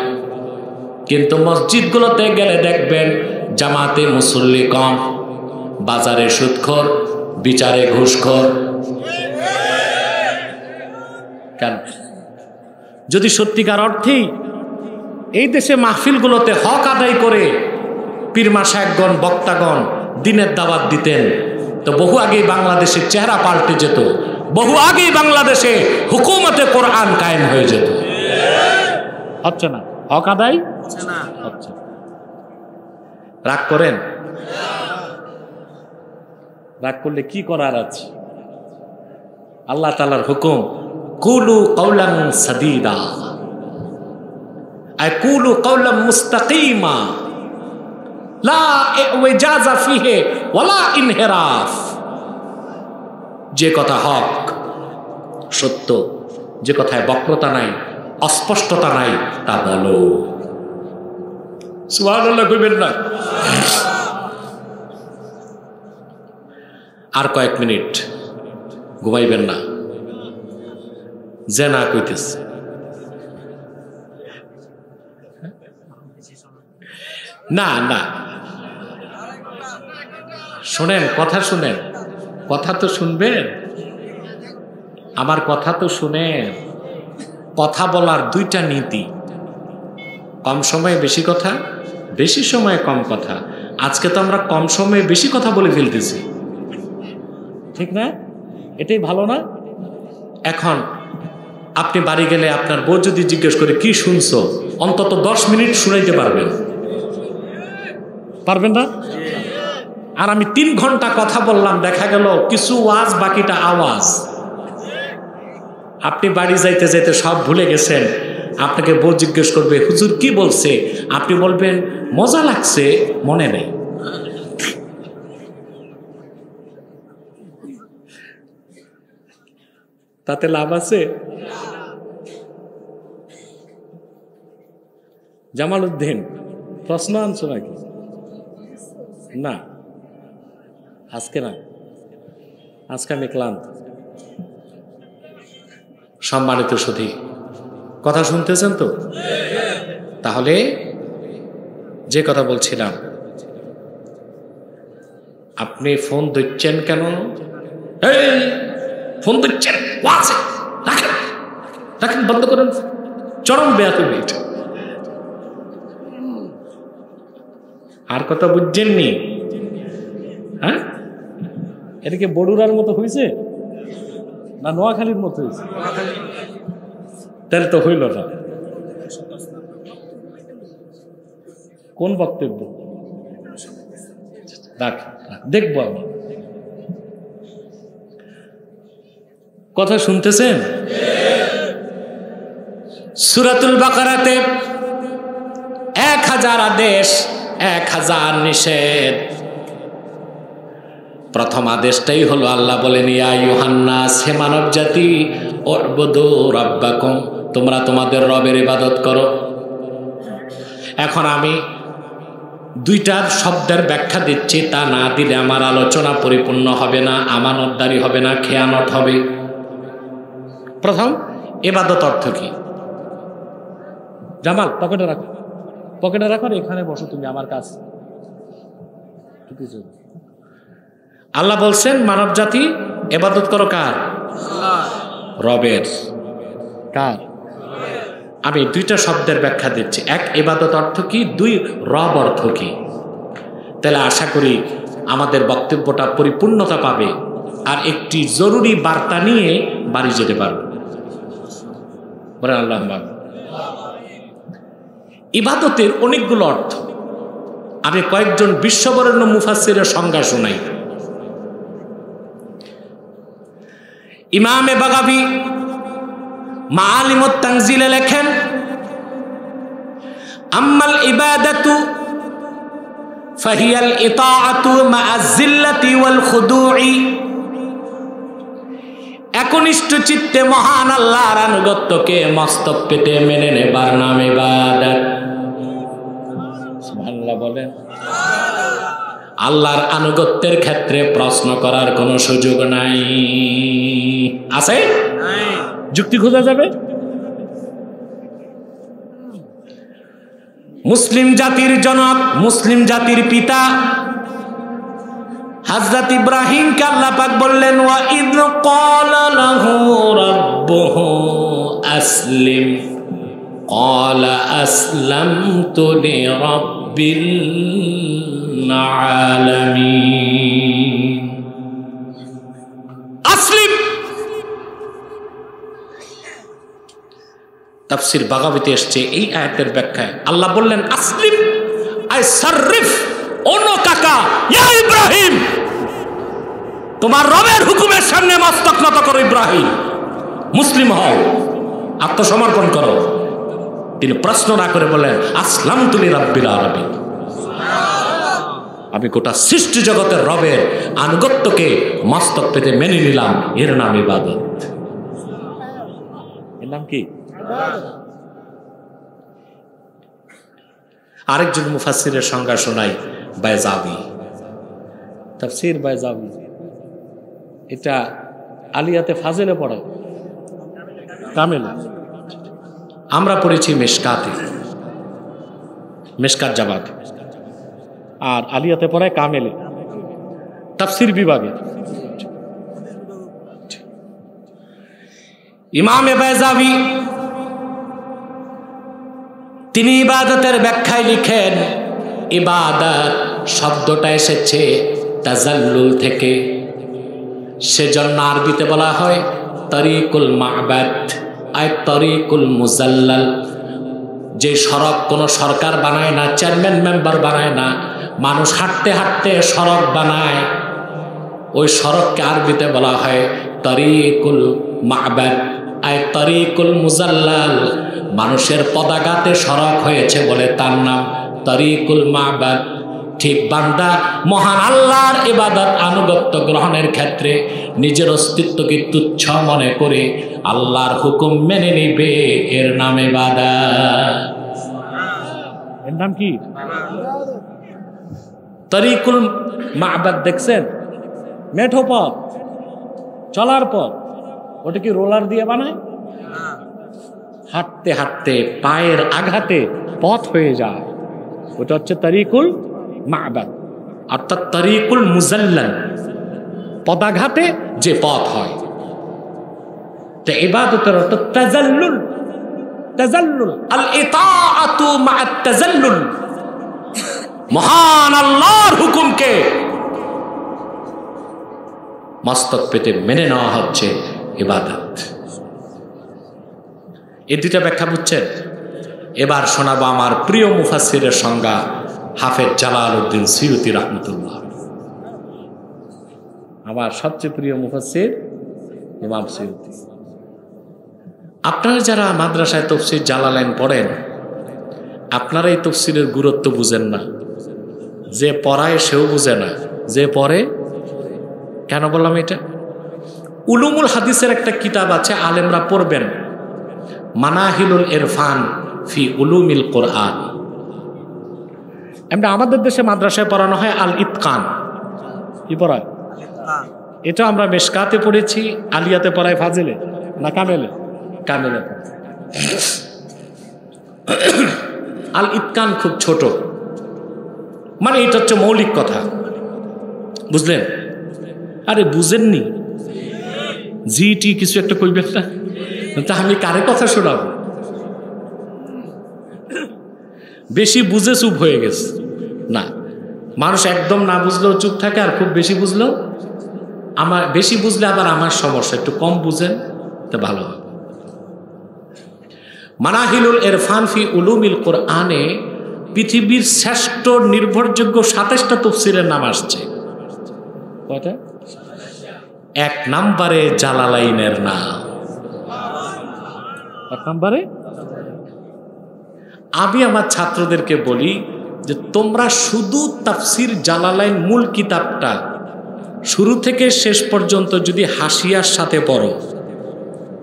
S1: কিন্তু মসজিদগুলোতে গেলে দেখবেন জামাতে মুসল্লি কম, বাজারে সুদখোর, বিচারে ঘুষখোর। কেন? যদি সত্যিকার অর্থেই এই দেশে মাহফিলগুলোতে হক আদায় করে পীর মাশায়েখগণ, বক্তাগণ দিনের দাওয়াত দিতেন, তো বহু আগেই বাংলাদেশের চেহারা পাল্টে যেত, বহু আগেই বাংলাদেশে হুকুমতে কোরআন কায়েম হয়ে যেত। হচ্ছে না, হক আদায় হচ্ছে। রাগ করেন? রাগ করলে কি করার আছে? আল্লাহ তাআলার হুকুম, কুলু কওলান সাদীদা, আই কুলু কওলান মুস্তাকিমা লা ইওজাজা ফিহি ওয়ালা ইনহিরাফ। যে কথা হক, সত্য, যে কথায় বক্রতা নাই, অস্পষ্টতা নাই, তা বলো। সুবহানাল্লাহ কইবেন না? আর কয়েক মিনিট, ঘুমাইবেন না, যে না কইতেছে। না না, শুনেন, কথা শুনেন, কথা তো শুনবেন, আমার কথা তো শুনেন। কথা বলার দুইটা নীতি, কম সময়ে বেশি কথা, বেশি সময়ে কম কথা। আজকে তো আমরা কম সময়ে বেশি কথা বলে ফেলতেছি, ঠিক না? এটাই ভালো না? এখন আপনি বাড়ি গেলে আপনার বউ যদি জিজ্ঞেস করে কি শুনছো, অন্তত 10 মিনিট শুনাইতে পারবেন, পারবেন না? আর আমি 3 ঘন্টা কথা বললাম, দেখা গেল কিছু ওয়াজ, বাকিটা আওয়াজ। আপনি বাড়ি যাইতে যাইতে সব ভুলে গেছেন। আপনাকে বউ জিজ্ঞেস করবে হুজুর কি বলছে, আপনি বলবেন মজা লাগছে, মনে নেই। তাতে লাভ আছে? জামাল উদ্দিন, প্রশ্ন আনছো নাকি? না, আজকে না, আজকে আমি ক্লান্ত। সম্মানিত সুধী, কথা শুনতেছেন তো? তাহলে যে কথা বলছিলাম, আপনি ফোন দিচ্ছেন কেন? ফোন দিচ্ছেন, রাখেন রাখেন, বন্ধ করেন। চরম বেয়াদবি। আর কথা বুঝছেননি? হ্যাঁ, এটা কি বড়ুরার মতো হয়েছে না নোয়াখালীর মতো হয়েছে? তাহলে তো হইল না। কোন বক্তব্য? দেখবো আমি। কথা শুনতেছেন? সূরাতুল বাকারাতে 1000 আদেশ, 1000 নিষেধ। প্রথম আদেশটাই হলো আল্লাহ বলেন ইয়া আইয়ুহান নাস, হে মানব জাতি, উ'বুদু রাব্বাকুম, তোমরা তোমাদের রবের ইবাদত করো। এখন আমি দুইটার শব্দের ব্যাখ্যা দিচ্ছি, তা না দিলে আমার আলোচনা পরিপূর্ণ হবে না, আমানতদারি হবে না, খেয়ানত হবে। প্রথম, ইবাদত অর্থ কি? জামাল পকেটে রাখো, পকেটে রাখো, এখানে বসো তুমি আমার কাছে। আল্লাহ বলছেন মানব জাতি ইবাদত করো কার? রবের। কার? আমি দুইটা শব্দের ব্যাখ্যা দিচ্ছি, এক ইবাদত অর্থ কি, দুই রব অর্থ কি। তাহলে আশা করি আমাদের বক্তব্যটা পরিপূর্ণতা পাবে আর একটি জরুরি বার্তা নিয়ে বাড়ি যেতে পারবে। বলেন আল্লাহ। ইবাদতের অনেকগুলো অর্থ, আমি কয়েকজন বিশ্ববরেণ্য মুফাসসিরের সংজ্ঞা শোনাই। ইমামে বাগাবী মাআলিমুত তানজিলে লেখেন, আম্মাল ইবাদাতু ফাহিয়াল ইতাআতু মা'আজ জিল্লাতি ওয়াল খুদু'i, একনিষ্ঠ চিত্তে মহান আল্লাহর আনুগত্যকে মস্তক পেতে মেনে নেবার নাম ইবাদত। সুবহানাল্লাহ বলেন। আল্লাহর আনুগত্যের ক্ষেত্রে প্রশ্ন করার কোনো সুযোগ নাই। আছে? যুক্তি খোঁজা যাবে? মুসলিম জাতির জনক, মুসলিম জাতির পিতা হযরত ইব্রাহিমকে আল্লাহ পাক বললেন, ওয়া ইয ক্বালা লাহু রাব্বুহু আসলিম ক্বালা আসলামতু লিরাব্বিল আলামিন। আসলিম, তাফসীর বাগাবীতে এসেছে এই আয়াতের ব্যাখ্যায় আল্লাহ বললেন আসলিম আই সাররিফ, ওনো কাকা ইয়া ইব্রাহিম, তোমার রবের হুকুমের সামনে মস্তক নত করো ইব্রাহিম, মুসলিম হও, আত্মসমর্পণ করো। তিনি প্রশ্ন না করে বলেন আসলামতু লিরাব্বিল আলামিন, আমি গোটা সৃষ্টি জগতের রবের আনুগত্যকে মস্তক পেতে মেনে নিলাম, এর নাম ইবাদত। এর নাম কি? আরেকজন মুফাসসিরের সংজ্ঞা শোনাই, বাইজাবি, তাফসীর বাইজাবি। এটা আলিয়াতে ফাজিলে পড়ে, কামেলে। আমরা পড়েছি মিশকাতে, মিশকাত জাবাত, আর আলিয়াতে পড়ে কামেলে, তাফসীর বিভাগে। ইমামে বাইজাবি তিনি ইবাদতের ব্যাখ্যায় লিখেন, ইবাদত শব্দটা এসেছে তাজাল্লুল থেকে, সেজন্য আরবিতে বলা হয় তরিকুল মা'বাদ আই তরিকুল মুজাল্লাল। যে সড়ক কোনো সরকার বানায় না, চেয়ারম্যান মেম্বার বানায় না, মানুষ হাঁটতে হাঁটতে সড়ক বানায়, ওই সড়ককে আরবিতে বলা হয় তরিকুল মা'বাদ আই তরিকুল মুজাল্লাল। মানুষের পদাঘাতে সড়ক হয়েছে বলে তার নাম তরিকুল মা'বাদ। ঠিক বান্দা মহান আল্লাহর ইবাদত আনুগত্য গ্রহণের ক্ষেত্রে নিজের অস্তিত্বকে তুচ্ছ মনে করে আল্লাহর হুকুম মেনে নিবে, এর নাম ইবাদত। এর নাম কি? তরিকুল মা'বাদ। দেখছেন মেঠো পথ, চলার পথ, ওটা কি রোলার দিয়ে বানায়? হাঁটতে হাঁটতে পায়ের আঘাতে পথ হয়ে যায়, ওটা হচ্ছে তরিকুল মা'বাদ। অর্থাৎ তরিকুল মুজাল্লাল, পদাঘাতে যে পথ হয়। তো ইবাদতের অর্থ তাজাল্লুল, তাজাল্লুল আল ইতাআতু মা'আত তাজাল্লুল। মহান আল্লাহর হুকুমকে মস্তক পেতে মেনে নেওয়া হচ্ছে ইবাদত। এই দুইটা ব্যাখ্যা বুঝছেন? এবার শোনাবো আমার প্রিয় মুফাসসিরের সংজ্ঞা, হাফেজ জালালউদ্দিন সিয়ুতি রাহমাতুল্লাহ। আমার সবচেয়ে প্রিয় মুফাসসির ইমাম সিয়ুতি। আপনারা যারা মাদ্রাসায় তাফসীর জালালাইন পড়েন, আপনারা এই তাফসীরের গুরুত্ব বুঝেন না। যে পড়ায় সেও বুঝে না, যে পড়ে। কেন বললাম এটা? উলুমুল হাদিসের একটা কিতাব আছে, আলেমরা পড়বেন, মানাহিলুল ইরফান ফি উলুমিল কোরআন। আমরা আমাদের দেশে মাদ্রাসায় পড়ানো হয় আল ইতকান। কি পড়ায়? এটা আমরা মিশকাতে পড়েছি, আলিয়াতে পড়ায় ফাজিলে না কামেলে? কামেলে। আল ইতকান খুব ছোট, মানে এটা হচ্ছে মৌলিক কথা, বুঝলেন? আরে বুঝেননি? জিটি কিছু একটা কইবেন না, তা আমি কারে কথা শোনাবো? বেশি বুঝে চুপ হয়ে গেছে না, মানুষ একদম না বুঝলেও চুপ থাকে, আর খুব বেশি বুঝলেও বেশি বুঝলে আবার আমার সমস্যা, একটু কম বুঝেন তো ভালো হবে। মানাহিলুল ইরফান ফি উলুমিল কোরআনে পৃথিবীর শ্রেষ্ঠ নির্ভরযোগ্য 27টা তাফসীরের নাম আসছে। কয়টা? 1 নম্বরে জালালাইনের নাম। 1 নম্বরে আমি আমার ছাত্রদেরকে বলি যে তোমরা শুধু তাফসীর জালালাইন মূল কিতাবটা শুরু থেকে শেষ পর্যন্ত যদি হাসিয়ার সাথে পড়ো,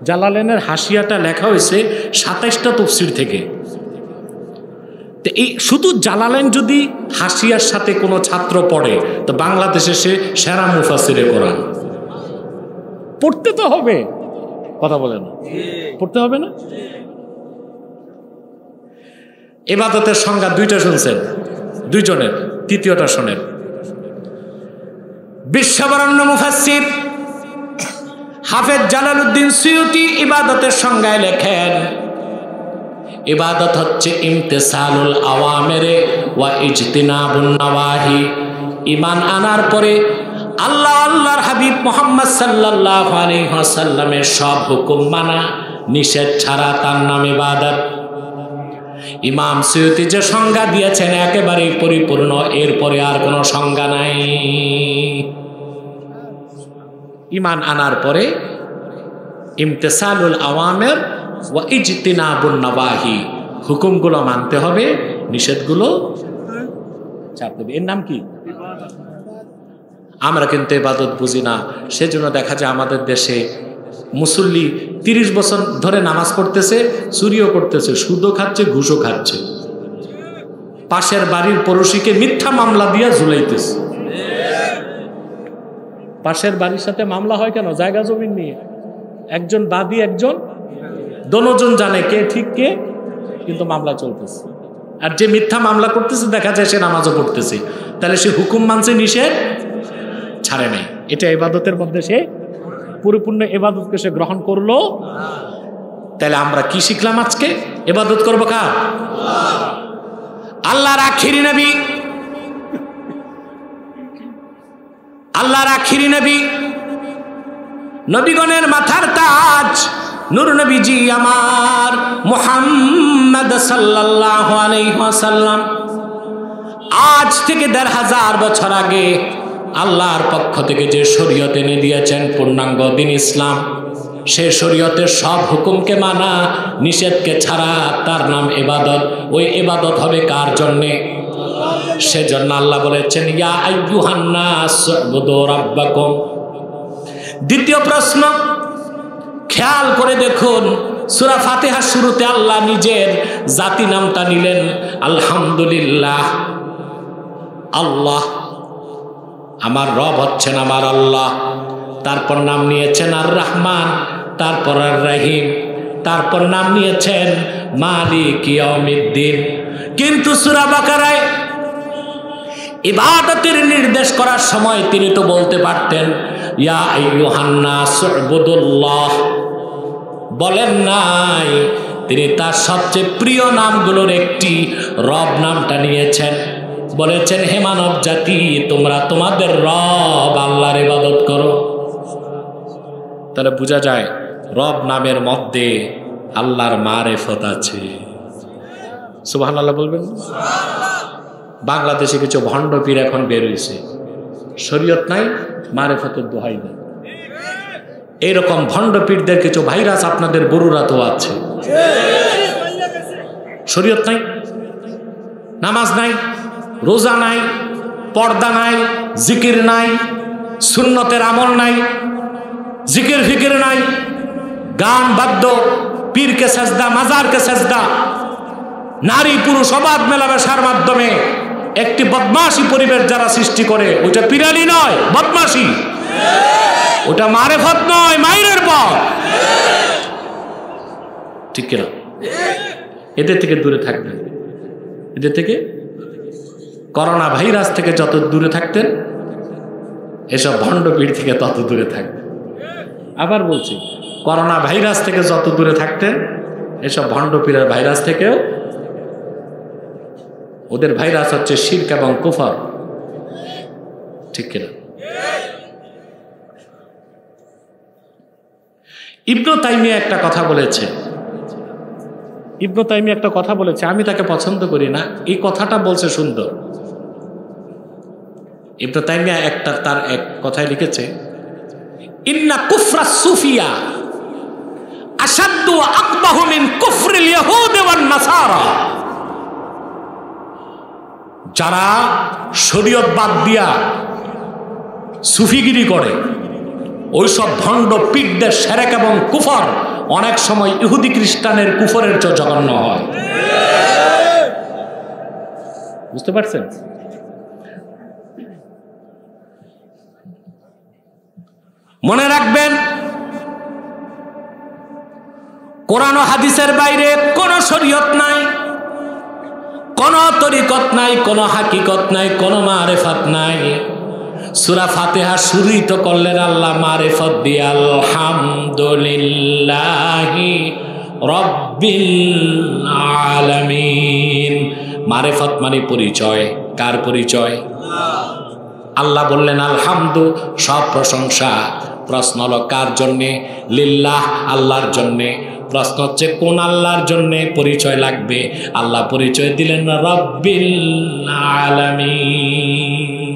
S1: জালালাইনের হাসিয়াটা লেখা হয়েছে 27টা তাফসীর থেকে। তো এই শুধু জালালাইন যদি হাসিয়ার সাথে কোনো ছাত্র পড়ে তো বাংলাদেশে সে সেরা মুফাসসিরে কোরআন। পড়তে তো হবে, কথা বলে না, পড়তে হবে না? ইবাদতের সংজ্ঞা 2টা শুনছেন, 2 জনের, তৃতীয়টা শোনেন। বিশ্ববরেণ্য মুফাসসির হাফেজ জালালউদ্দিন সুয়ুতি ইবাদতের সংজ্ঞায় লেখেন, ইবাদত হচ্ছে ইমতিসালুল আওয়ামিরে ওয়া ইজতিনাবুন নাওয়াহি। ঈমান আনার পরে আল্লাহ আল্লাহর হাবিব মুহাম্মদ সাল্লাল্লাহু আলাইহি ওয়াসাল্লামের সব হুকুম মানা, নিষেধ ছাড়া, তার নাম ইবাদত। ইমাম সুয়ুতি যে সংজ্ঞা দিয়েছেন একেবারে পরিপূর্ণ, এরপরে আর কোনো সংজ্ঞা নাই। ঈমান আনার পরে ইমতিসালুল আওয়ামির ওয়া ইজতিনাবুন নাওয়াহি, হুকুমগুলো মানতে হবে, নিষেধগুলো ছাড়তে হবে। এর নাম কি? আমরা কিন্তু ইবাদত বুঝি না, সেজন্য দেখা যায় আমাদের দেশে মুসল্লি 30 বছর ধরে নামাজ পড়তেছে, চুরিও করতেছে, সুদও খাচ্ছে, ঘুষও খাচ্ছে, পাশের বাড়ির পড়োশিকে মিথ্যা মামলা দিয়া ঝুলাইতেছে। পাশের বাড়ির সাথে মামলা হয় কেন? জায়গা জমি নিয়ে, একজন বাদী একজন, দোনোজন জানে কে ঠিক কে, কিন্তু মামলা চলতেছে। আর যে মিথ্যা মামলা করতেছে দেখা যায় সে নামাজও পড়তেছে, তাহলে সে হুকুম মানছে, নিষেধ ছাড়ে নাই। এটা ইবাদতের মধ্যে সে পরিপূর্ণ ইবাদতকে সে গ্রহণ করলো। তাহলে আমরা কি শিখলাম আজকে? ইবাদত করবো কার? আল্লাহর আখিরি নবী, আল্লাহর আখিরি নবী, নবীগণের মাথার তাজ নূর নবীজি আমার মুহাম্মদ সাল্লাল্লাহু আলাইহি ওয়াসাল্লাম আজ থেকে 1500 বছর আগে আল্লাহর পক্ষ থেকে যে শরীয়ত এনে দিয়েছেন, পূর্ণাঙ্গ দ্বীন ইসলাম, সে শরীয়তের সব হুকুমকে মানা, নিষেধকে ছাড়া, তার নাম ইবাদত। ওই ইবাদত হবে কার জন্যে? সেজন্য আল্লাহ বলেছেন ইয়া আইয়ুহান নাস উবুদু রাব্বাকুম। দ্বিতীয় প্রশ্ন, খেয়াল করে দেখুন, সূরা ফাতিহার শুরুতে আল্লাহ নিজের জাতি নামটা নিলেন আলহামদুলিল্লাহ। আল্লাহ আমার রব হচ্ছেন আমার আল্লাহ, তারপর নাম নিয়েছেন আর রহমান, তারপর আর রহিম, তারপর নাম নিয়েছেন মালিক ইয়াউমিদ্দিন। কিন্তু সূরা বাকারায় ইবাদতের নির্দেশ করার সময় তিনি তো বলতে পারতেন ইয়া আইয়ুহান নাস উবুদুল্লাহ, বলেন নাই। তিনি তার সবচেয়ে প্রিয় নামগুলোর একটি রব নামটা নিয়েছেন, বলেছেন হে মানব জাতি, তোমরা তোমাদের রব আল্লাহর ইবাদত করো। তাহলে বোঝা যায় রব নামের মধ্যে আল্লাহর মারিফত আছে। সুবহানাল্লাহ বলবেন? বাংলাদেশে কিছু ভণ্ড পীর এখন বের হয়েছে, শরীয়ত নাই, মারিফতের দোহাই নেই। এইরকম ভণ্ড পীরদের কিছু ভাইরাস আপনাদের বরুরাতেও আছে। শরীয়ত নাই, নামাজ নাই, রোজা নাই, পর্দা নাই, জিকির নাই, সুন্নতের আমল নাই, জিকির ফিকির নাই, গান বাদ্য, পীরকে সেজদা, মাজারকে সেজদা, নারী পুরুষ অবাধ মেলামেশার মাধ্যমে একটি বদমাশি পরিবেশ যারা সৃষ্টি করে, ওইটা পিরানি নয়, বদমাশি। ওটা মারিফত নয়, মাইরের পথ। ঠিক কিনা? এদের থেকে দূরে থাকবেন, এদের থেকে, করোনা ভাইরাস থেকে যত দূরে থাকতেন, এসব ভণ্ড পীর থেকে তত দূরে থাকতেন। আবার বলছি, করোনা ভাইরাস থেকে যত দূরে থাকতেন, এসব ভণ্ড পীরের ভাইরাস থেকেও ওদের ভাইরাস হচ্ছে শিরক এবং কুফর, ঠিক কিনা? ইবনে তাইমিয়া একটা কথা বলেছে, ইবনে তাইমিয়া একটা কথা বলেছে, আমি তাকে পছন্দ করি না, এই কথাটা বলছে সুন্দর। ইবনে তাইমিয়া তার এক কথায় লিখেছে, ইন্না কুফরা সুফিয়া আশাদ্দু আকবাহু মিন কুফরিল ইয়াহুদ ওয়ান নাসারা। যারা শরীয়ত বাদ দিয়া সুফিগিরি করে, ওইসব ভণ্ড পীরদের শিরক এবং কুফর অনেক সময় ইহুদি খ্রিস্টানের কুফরের চেয়ে জঘন্য হয়। বুঝতে পারছেন? মনে রাখবেন, কোরআন ও হাদিসের বাইরে কোনো শরীয়ত নাই, কোনো তরিকত নাই, কোনো হাকিকত নাই, কোনো মারেফত নাই। সূরা ফাতিহা শুরুই তো করলেন আল্লাহ মারেফত দিয়ে, আলহামদুলিল্লাহি রাব্বিল আলামিন। মারেফত মানে পরিচয়, কার পরিচয়? আল্লাহ বললেন আলহামদু, সব প্রশংসা। প্রশ্ন হলো কার জন্যে? লিল্লাহ, আল্লাহর জন্যে। প্রশ্ন হচ্ছে কোন আল্লাহর জন্যে পরিচয় লাগবে? আল্লাহ পরিচয় দিলেন রাব্বিল আলামিন।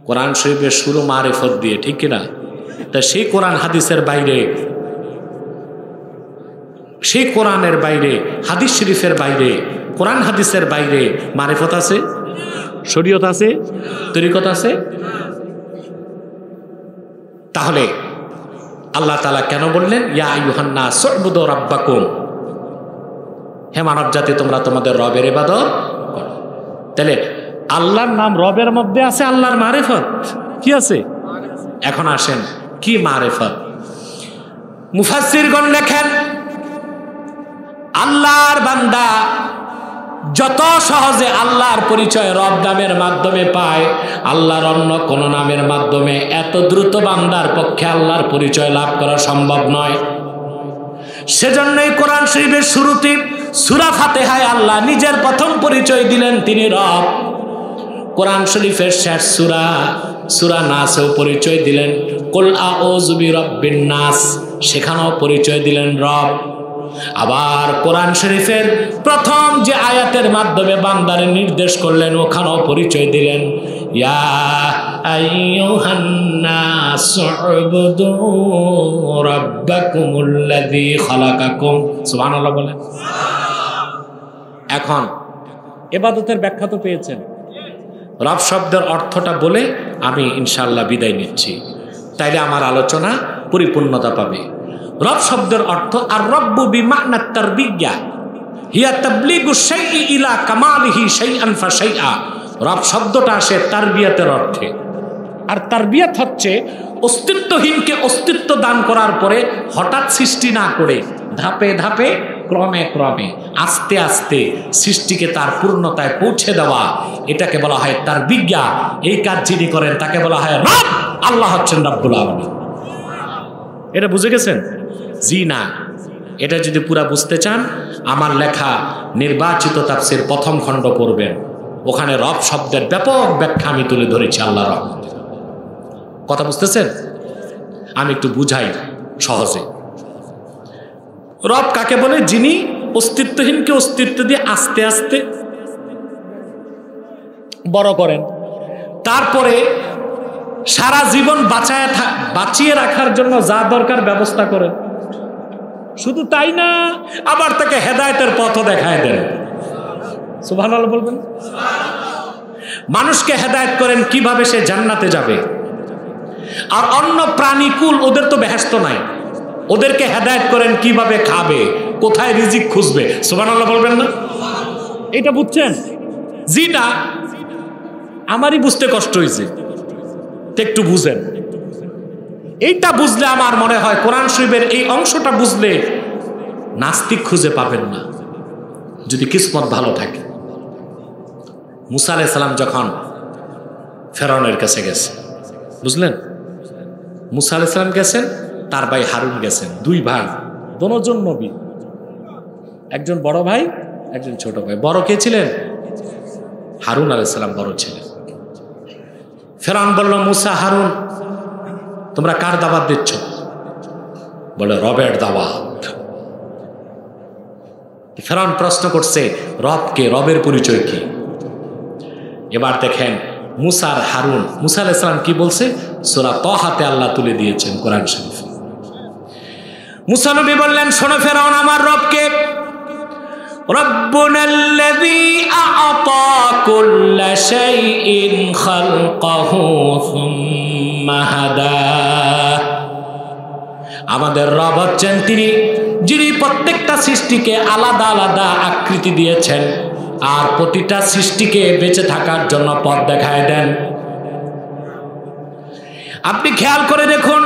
S1: কোরআন শরীফের শুরু মারেফত দিয়ে, ঠিক কিনা? তা সেই কোরআন হাদিসের বাইরে, সেই কোরআনের বাইরে, হাদিস শরীফের বাইরে, কোরআন হাদিসের বাইরে মারেফত আছে, শরীয়ত আছে, তরিকত আছে? তাহলে আল্লাহ তাআলা কেন বললেন ইয়া আইয়ুহান নাস উ'বুদু রাব্বাকুম, হে মানব জাতি তোমরা তোমাদের রবের ইবাদত করো। তাহলে আল্লাহর নাম রবের মধ্যে আছে আল্লাহর মারেফত, কি আছে? এখন আসেন কি মারেফত? মুফাসসিরগণ লেখেন, আল্লাহর বান্দা যত সহজে আল্লাহর পরিচয় রব নামের মাধ্যমে পায়, আল্লাহর অন্য কোন নামের মাধ্যমে এত দ্রুত বান্দার পক্ষে আল্লাহর পরিচয় লাভ করা সম্ভব নয়। সেজন্যই কোরআন শরীফের শুরুতে সূরা ফাতিহায় আল্লাহ নিজের প্রথম পরিচয় দিলেন তিনি রব। কোরআন শরীফের শেষ সূরা সূরা নাসেও পরিচয় দিলেন কুল আউযু বিরাব্বিন নাস, সেখানেও পরিচয় দিলেন রব। আবার কোরআন শরীফের প্রথম যে আয়াতের মাধ্যমে বান্দারে নির্দেশ করলেন ওখানেও পরিচয় দিলেন ইয়া আইয়ুহান নাস উ'বুদু রাব্বাকুমুল্লাযী খালাকাকুম। সুবহানাল্লাহ বলেন। এখন ইবাদতের ব্যাখ্যা তো পেয়েছেন, রব শব্দের অর্থটা বলে আমি ইনশাআল্লাহ বিদায় নিচ্ছি, তাইলে আমার আলোচনা পরিপূর্ণতা পাবে। রব শব্দের অর্থ আর রব্বু বিমা'না তারবিয়া হিয়া তাবলীগু শাইই ইলা কামালিহি শাইআন ফাশাইআ। রব শব্দটা আসে তারবিয়াতের অর্থে, আর তারবিয়াত হচ্ছে অস্তিত্বহীনকে অস্তিত্ব দান করার পরে হঠাৎ সৃষ্টি না করে ধাপে ধাপে ক্রমে ক্রমে আস্তে আস্তে সৃষ্টিকে তার পূর্ণতায় পৌঁছে দেওয়া, এটাকে বলা হয় তারবিয়া। এই কাজ যিনি করেন তাকে বলা হয় রব। আল্লাহ হচ্ছেন রব্বুল আলামিন। এটা বুঝে গেছেন? জি না। এটা যদি পুরা বুঝতে চান আমার লেখা নির্বাচিত তাফসীর প্রথম খণ্ড পড়বেন, ওখানে রব শব্দের ব্যাপক ব্যাখ্যা আমি তুলে ধরেছি আল্লাহর রহমতে। কথা বুঝতেছেন? আমি একটু বুঝাই সহজে। রব কাকে বলে? যিনি অস্তিত্বহীনকে অস্তিত্ব দিয়ে আস্তে আস্তে বড় করেন, তারপরে সারা জীবন বাঁচিয়ে রাখার জন্য যা দরকার ব্যবস্থা করেন। শুধু তাই না, আবার তাকে হেদায়েতের পথও দেখায় দেন। সুবহানাল্লাহ বলবেন। মানুষকে হেদায়েত করেন কিভাবে সে জান্নাতে যাবে। আর অন্য প্রাণীকুল ওদের তো বেহেশত নাই, ওদেরকে হেদায়েত করেন কিভাবে খাবে, কোথায় রিজিক খুঁজবে। সুবহানাল্লাহ বলবেন না? এটা বুঝছেন? জি না, আমারই বুঝতে কষ্ট হয়েছে, একটু বুঝেন। এইটা বুঝলে আমার মনে হয় কোরআন শরীফের এই অংশটা বুঝলে নাস্তিক খুঁজে পাবেন না, যদি কিসমত ভালো থাকে। মুসা আলাইহিস সালাম যখন ফেরাউনের কাছে গেছে, বুঝলেন? মুসা আলাইহিস সালাম গেছেন, তার ভাই হারুন গেছেন, দুই ভাই, দুজন নবী। একজন বড় ভাই, একজন ছোট ভাই। বড় কে ছিলেন? হারুন আলাইহিস সালাম বড় ছিলেন। ফেরাউন বলল, মুসা, হারুন, তোমরা কার দাওয়াত দিচ্ছ? বলে, রবের দাওয়াত। ফেরাউন প্রশ্ন করছে, রবকে, রবের পরিচয় কি? এবার দেখেন মুসা আর হারুন, মুসা আলাইহিস সালাম কি বলছে? সূরা তাহাতে আল্লাহ তুলে দিয়েছেন কোরআন শরীফ। মুসা নবী বললেন, শোনো ফেরাউন, আমার রবকে, রব্বুনাল্লাযী আ'তা কুল্লা শাইইন খালকাহু সুম্মা হাদা। আমাদের রব হচ্ছেন তিনি, যিনি প্রত্যেকটা সৃষ্টিকে আলাদা আলাদা আকৃতি দিয়েছেন আর প্রতিটা সৃষ্টিকে বেঁচে থাকার জন্য পথ দেখায় দেন। আপনি খেয়াল করে দেখুন,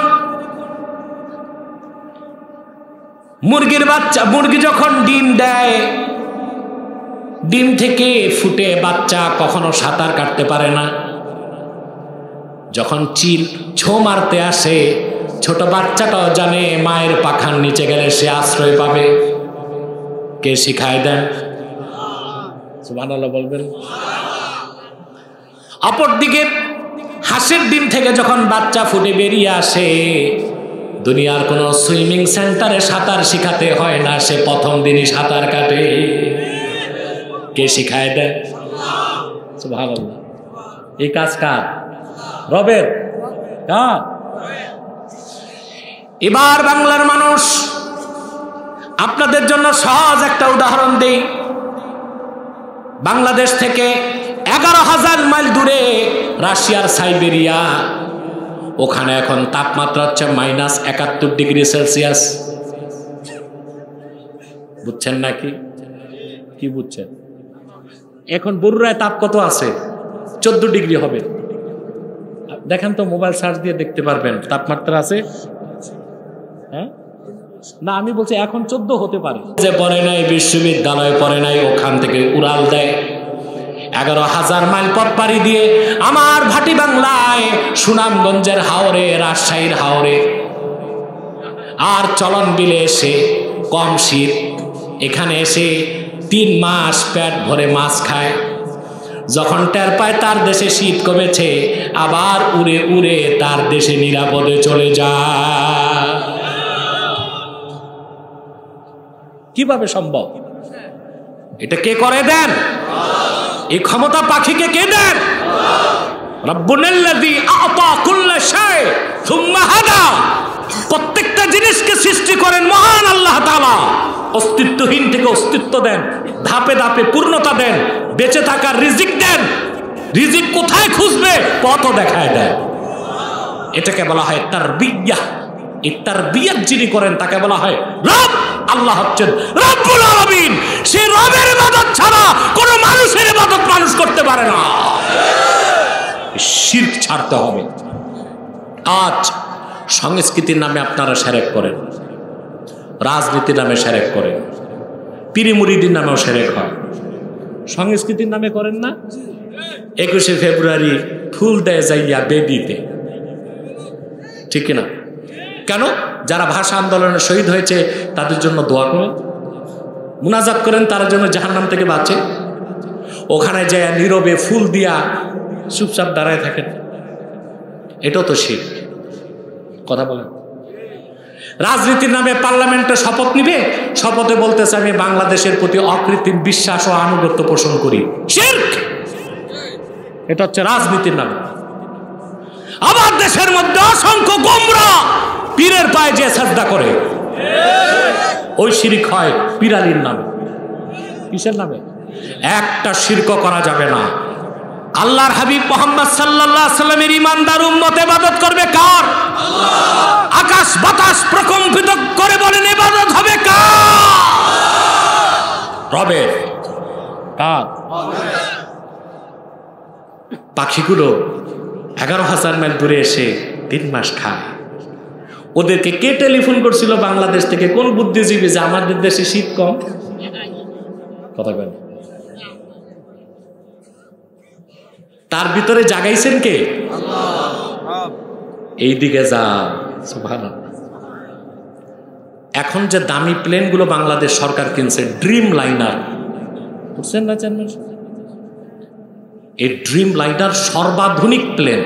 S1: মুরগির বাচ্চা, মুরগি যখন ডিম দেয়, ডিম থেকে ফুটে বাচ্চা কখনো সাঁতার কাটতে পারে না। যখন চিল ছো মারতে আসে, ছোট বাচ্চাটাও জানে মায়ের পাখার নিচে গেলে সে আশ্রয় পাবে। কে শিখায় দেন? সুবহানাল্লাহ বলবেন। অপরদিকে হাঁসের ডিম থেকে যখন বাচ্চা ফুটে বেরিয়ে আসে, দুনিয়ার কোনো সুইমিং সেন্টারে সাঁতার শিখাতে হয় না, সে প্রথম দিনই সাঁতার কাটে। কে শিখায় দেন? সুবহানাল্লাহ। এই কাজ কার? রবের। কার? এবার বাংলার মানুষ, আপনাদের জন্য সহজ একটা উদাহরণ দেই। বাংলাদেশ থেকে 11,000 মাইল দূরে রাশিয়ার সাইবেরিয়া, ওখানে এখন তাপমাত্রা হচ্ছে -71 ডিগ্রি সেলসিয়াস। বুঝছেন নাকি? কি বুঝছেন? এখন বরুড়ায় তাপ কত আছে? 14 ডিগ্রি হবে। দেখেন তো, মোবাইল সার্চ দিয়ে দেখতে পারবেন তাপমাত্রা আছে। হ্যাঁ না, আমি বলছি এখন 14 হতে পারে। যে পড়ে নাই, বিশ্ববিদ্যালয়ে পড়ে নাই, ওখান থেকে উড়াল দেয় 11,000 মাইল পথ পাড়ি দিয়ে আমার ভাটি বাংলায়, সুনামগঞ্জের হাওরে, রাজশাহীর হাওরে, আর চলন বিলে এসে কম শীত, এখানে এসে 3 মাস পেট ভরে মাছ খায়। যখন টের পায় তার দেশে শীত কমেছে, আবার উড়ে উড়ে তার দেশে নিরাপদে চলে যায়। কিভাবে সম্ভব? এটা কে করে দেন? এই ক্ষমতা পাখিকে কে দেন? রব্বুনাল্লাযী আ'তা কুল্লা শাই সুম্মা হাদা। প্রত্যেকটা জিনিসকে সৃষ্টি করেন মহান আল্লাহ তাআলা। অস্তিত্বহীন থেকে অস্তিত্ব দেন, ধাপে ধাপে পূর্ণতা দেন, বেঁচে থাকার রিজিক দেন। রিজিক কোথায় খুঁজবে? পথও দেখায় দেন। এটাকে বলা হয় তারবিয়া। এই তারবিয়াত যিনি করেন তাকে বলা হয় রব। আল্লাহ হচ্ছেন রব্বুল আলামিন। সেই রবের ইবাদত ছাড়া কোনো মানুষের ইবাদত মানুষ করতে পারে না। শিরক ছাড়তে হবে। আজ সংস্কৃতির নামে আপনারা শিরক করেন, রাজনীতির নামে শিরক করেন, পীর মুরিদির নামেও শিরক হয়। সংস্কৃতির নামে করেন না? 21শে ফেব্রুয়ারি ফুল দেয় যাইয়া বেদিতে, ঠিক না? কেন? যারা ভাষা আন্দোলনে শহীদ হয়েছে তাদের জন্য দোয়া করেন, মুনাজাত করেন, তার জন্য জাহান্নাম থেকে বাঁচে। ওখানে যায় নীরবে ফুল দিয়া চুপচাপ দাঁড়ায় থাকেন। এটাও তো শিরক। কথা বলেন। রাজনীতির নামে পার্লামেন্টে শপথ নিবে, শপথে বলতেছে আমি বাংলাদেশের প্রতি অকৃত্রিম বিশ্বাস ও আনুগত্য পোষণ করি। শিরক। এটা হচ্ছে রাজনীতির নামে। আবার দেশের মধ্যে অসংখ্য গোমরা পীরের পায়ে যে সাজদা করে, ওই শিরক হয় পীরালির নামে। কিসের নামে? একটা শিরক করা যাবে না। আল্লাহর হাবিব মুহাম্মদ সাল্লাল্লাহু আলাইহি সাল্লামের ঈমানদার উম্মত ইবাদত করবে কার? আল্লাহ। আকাশ বাতাস প্রকম্পিত করে বলেন ইবাদত হবে কার? রবের। কার? পাখিগুলো 11,000 মাইল দূরে এসে 3 মাস খায়। ওদেরকে কে টেলিফোন করছিল বাংলাদেশ থেকে? কোন বুদ্ধিজীবী যে আমাদের দেশে শীত কম? কথা বলেন। তার ভিতরে জাগাইছেন কে? আল্লাহ। এইদিকে যা। সুবহানাল্লাহ। এখন যে দামি প্লেনগুলো বাংলাদেশ সরকার কিনছে, ড্রিম লাইনার, বুঝছেন না চেয়ারম্যান? এই ড্রিম লাইনার সর্বাধুনিক প্লেন,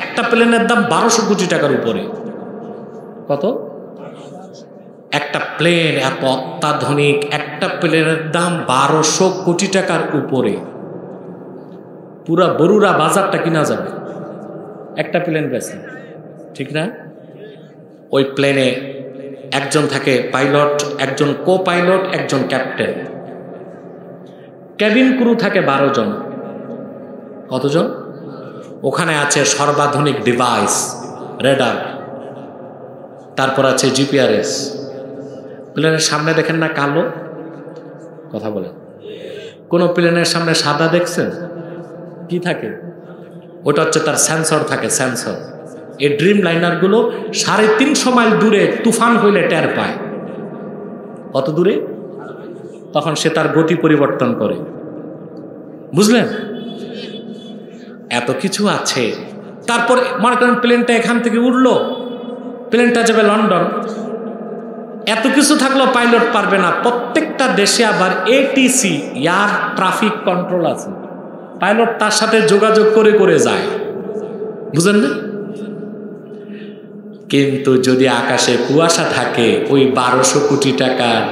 S1: একটা প্লেনের দাম 1200 কোটি টাকার উপরে। কত? একটা প্লেন এত অত্যাধুনিক, একটা প্লেনের দাম 1200 কোটি টাকার উপরে। পুরা বরুড়া বাজারটা কিনা যাবে একটা প্লেন বেচে, ঠিক না? ওই প্লেনে একজন থাকে পাইলট, একজন কো পাইলট, একজন ক্যাপ্টেন। ক্যাবিন ক্রু থাকে 12 জন। কতজন? ওখানে আছে সর্বাধুনিক ডিভাইস, রেডার, তারপর আছে জিপিআরএস। প্লেনের সামনে দেখেন না কালো? কথা বলেন। কোন প্লেনের সামনে সাদা দেখছেন? কি থাকে? ওটা হচ্ছে তার সেন্সর থাকে, সেন্সর। এই ড্রিম লাইনারগুলো 350 মাইল দূরে তুফান হইলে টের পায়। কত দূরে? তখন সে তার গতি পরিবর্তন করে। বুঝলেন? এত কিছু আছে। তারপর মনে করেন প্লেনটা এখান থেকে উঠলো, প্লেনটা যাবে লন্ডন। এত কিছু থাকলেও পাইলট পারবে না। প্রত্যেকটা দেশে আবার এটিসি, এয়ার ট্রাফিক কন্ট্রোল আছে, পাইলট তার সাথে যোগাযোগ করে করে যায়। বুঝলেন না? কিন্তু যদি আকাশে কুয়াশা থাকে, ওই 1200 কোটি টাকার